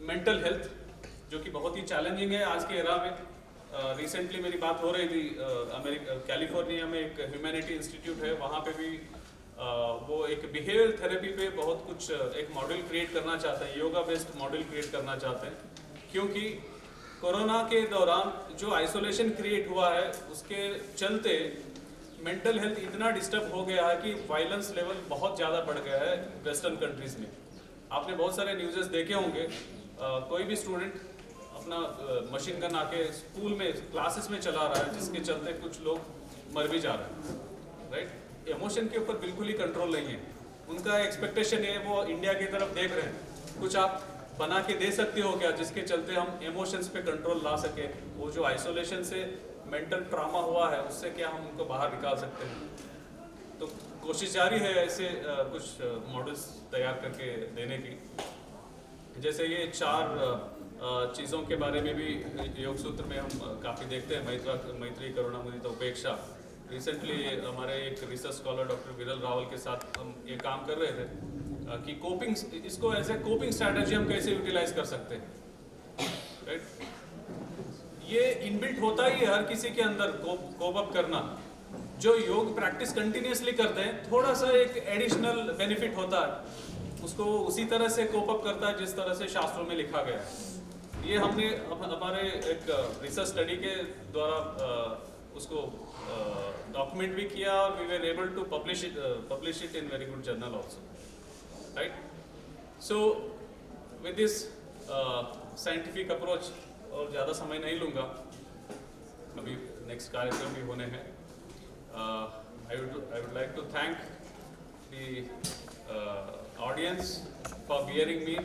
mental health, जो कि बहुत ही चैलेंजिंग है आज के एरा में। रिसेंटली मेरी बात हो रही थी, कैलिफोर्निया में एक ह्यूमैनिटी इंस्टीट्यूट है, वहाँ पे भी वो एक बिहेवियर थेरेपी पे बहुत कुछ एक मॉडल क्रिएट करना चाहते हैं, योगा बेस्ड मॉडल क्रिएट करना चाहते हैं। क्योंकि कोरोना के दौरान जो आइसोलेशन क्रिएट हुआ है उसके चलते मेंटल हेल्थ इतना डिस्टर्ब हो गया है कि वायलेंस लेवल बहुत ज़्यादा बढ़ गया है वेस्टर्न कंट्रीज में। आपने बहुत सारे न्यूज़ेस देखे होंगे, कोई भी स्टूडेंट अपना मशीन गन आके स्कूल में क्लासेस में चला रहा है, जिसके चलते कुछ लोग मर भी जा रहे हैं, राइट। इमोशन के ऊपर बिल्कुल ही कंट्रोल नहीं है। उनका एक्सपेक्टेशन है, वो इंडिया की तरफ देख रहे हैं, कुछ आप बना के दे सकते हो क्या जिसके चलते हम इमोशंस पे कंट्रोल ला सके। वो जो आइसोलेशन से मेंटल ट्रॉमा हुआ है, उससे क्या हम उनको बाहर निकाल सकते हैं। तो कोशिश जारी है ऐसे कुछ मॉडल्स तैयार करके देने की। जैसे ये 4 चीज़ों के बारे में भी योग सूत्र में हम काफ़ी देखते हैं, मैत्री, करुणा, मुदिता, उपेक्षा। रिसेंटली हमारे एक रिसर्च स्कॉलर डॉक्टर विरल रावल के साथ हम ये काम कर रहे थे कि कोपिंग, इसको एज ए कोपिंग स्ट्रैटेजी हम कैसे यूटिलाइज कर सकते हैं, राइट। ये इनबिल्ट होता ही है हर किसी के अंदर, कोप अप करना। जो योग प्रैक्टिस कंटिन्यूसली करते हैं, थोड़ा सा एक एडिशनल बेनिफिट होता है, उसको उसी तरह से कोप अप करता है जिस तरह से शास्त्रों में लिखा गया है। ये हमने हमारे एक रिसर्च स्टडी के द्वारा उसको डॉक्यूमेंट भी किया और we were able to publish it in very good journal also, right. So with this scientific approach, और ज़्यादा समय नहीं लूँगा, अभी नेक्स्ट कार्यक्रम भी होने हैं। I would like to thank the audience for bearing me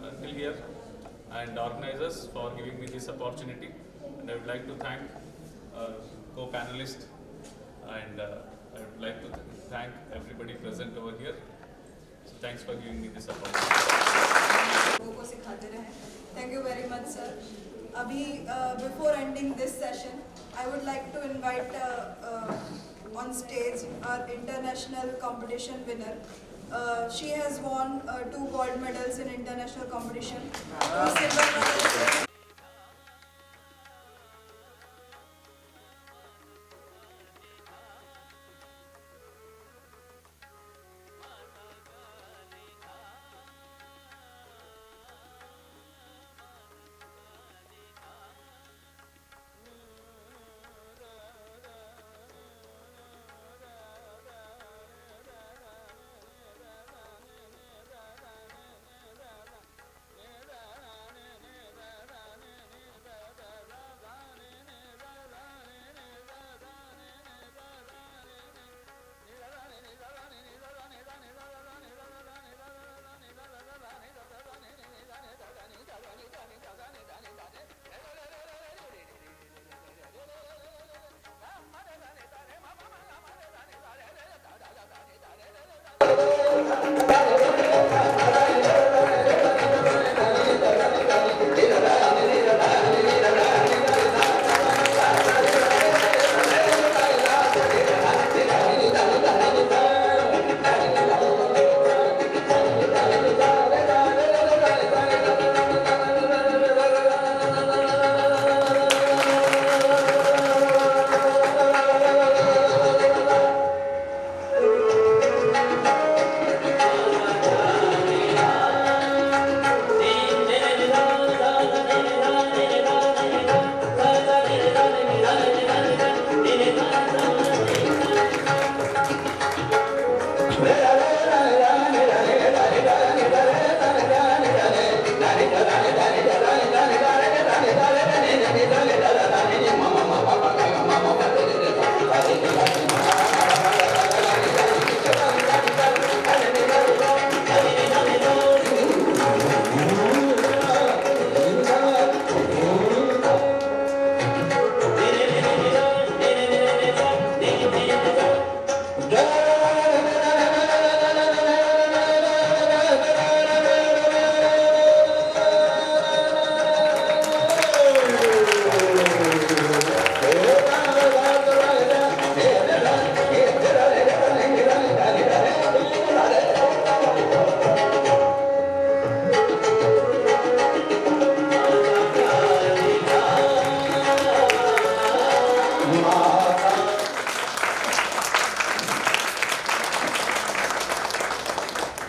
until here, and organizers for giving me this opportunity. And I would like to thank co-panelists, and I would like to thank everybody present over here. So thanks for giving me this opportunity. लोगों को सिखाते रहे। Thank you very much, sir. अभी before ending this session, I would like to invite on stage our international competition winner. She has won 2 gold medals in international competition, 2 silver medals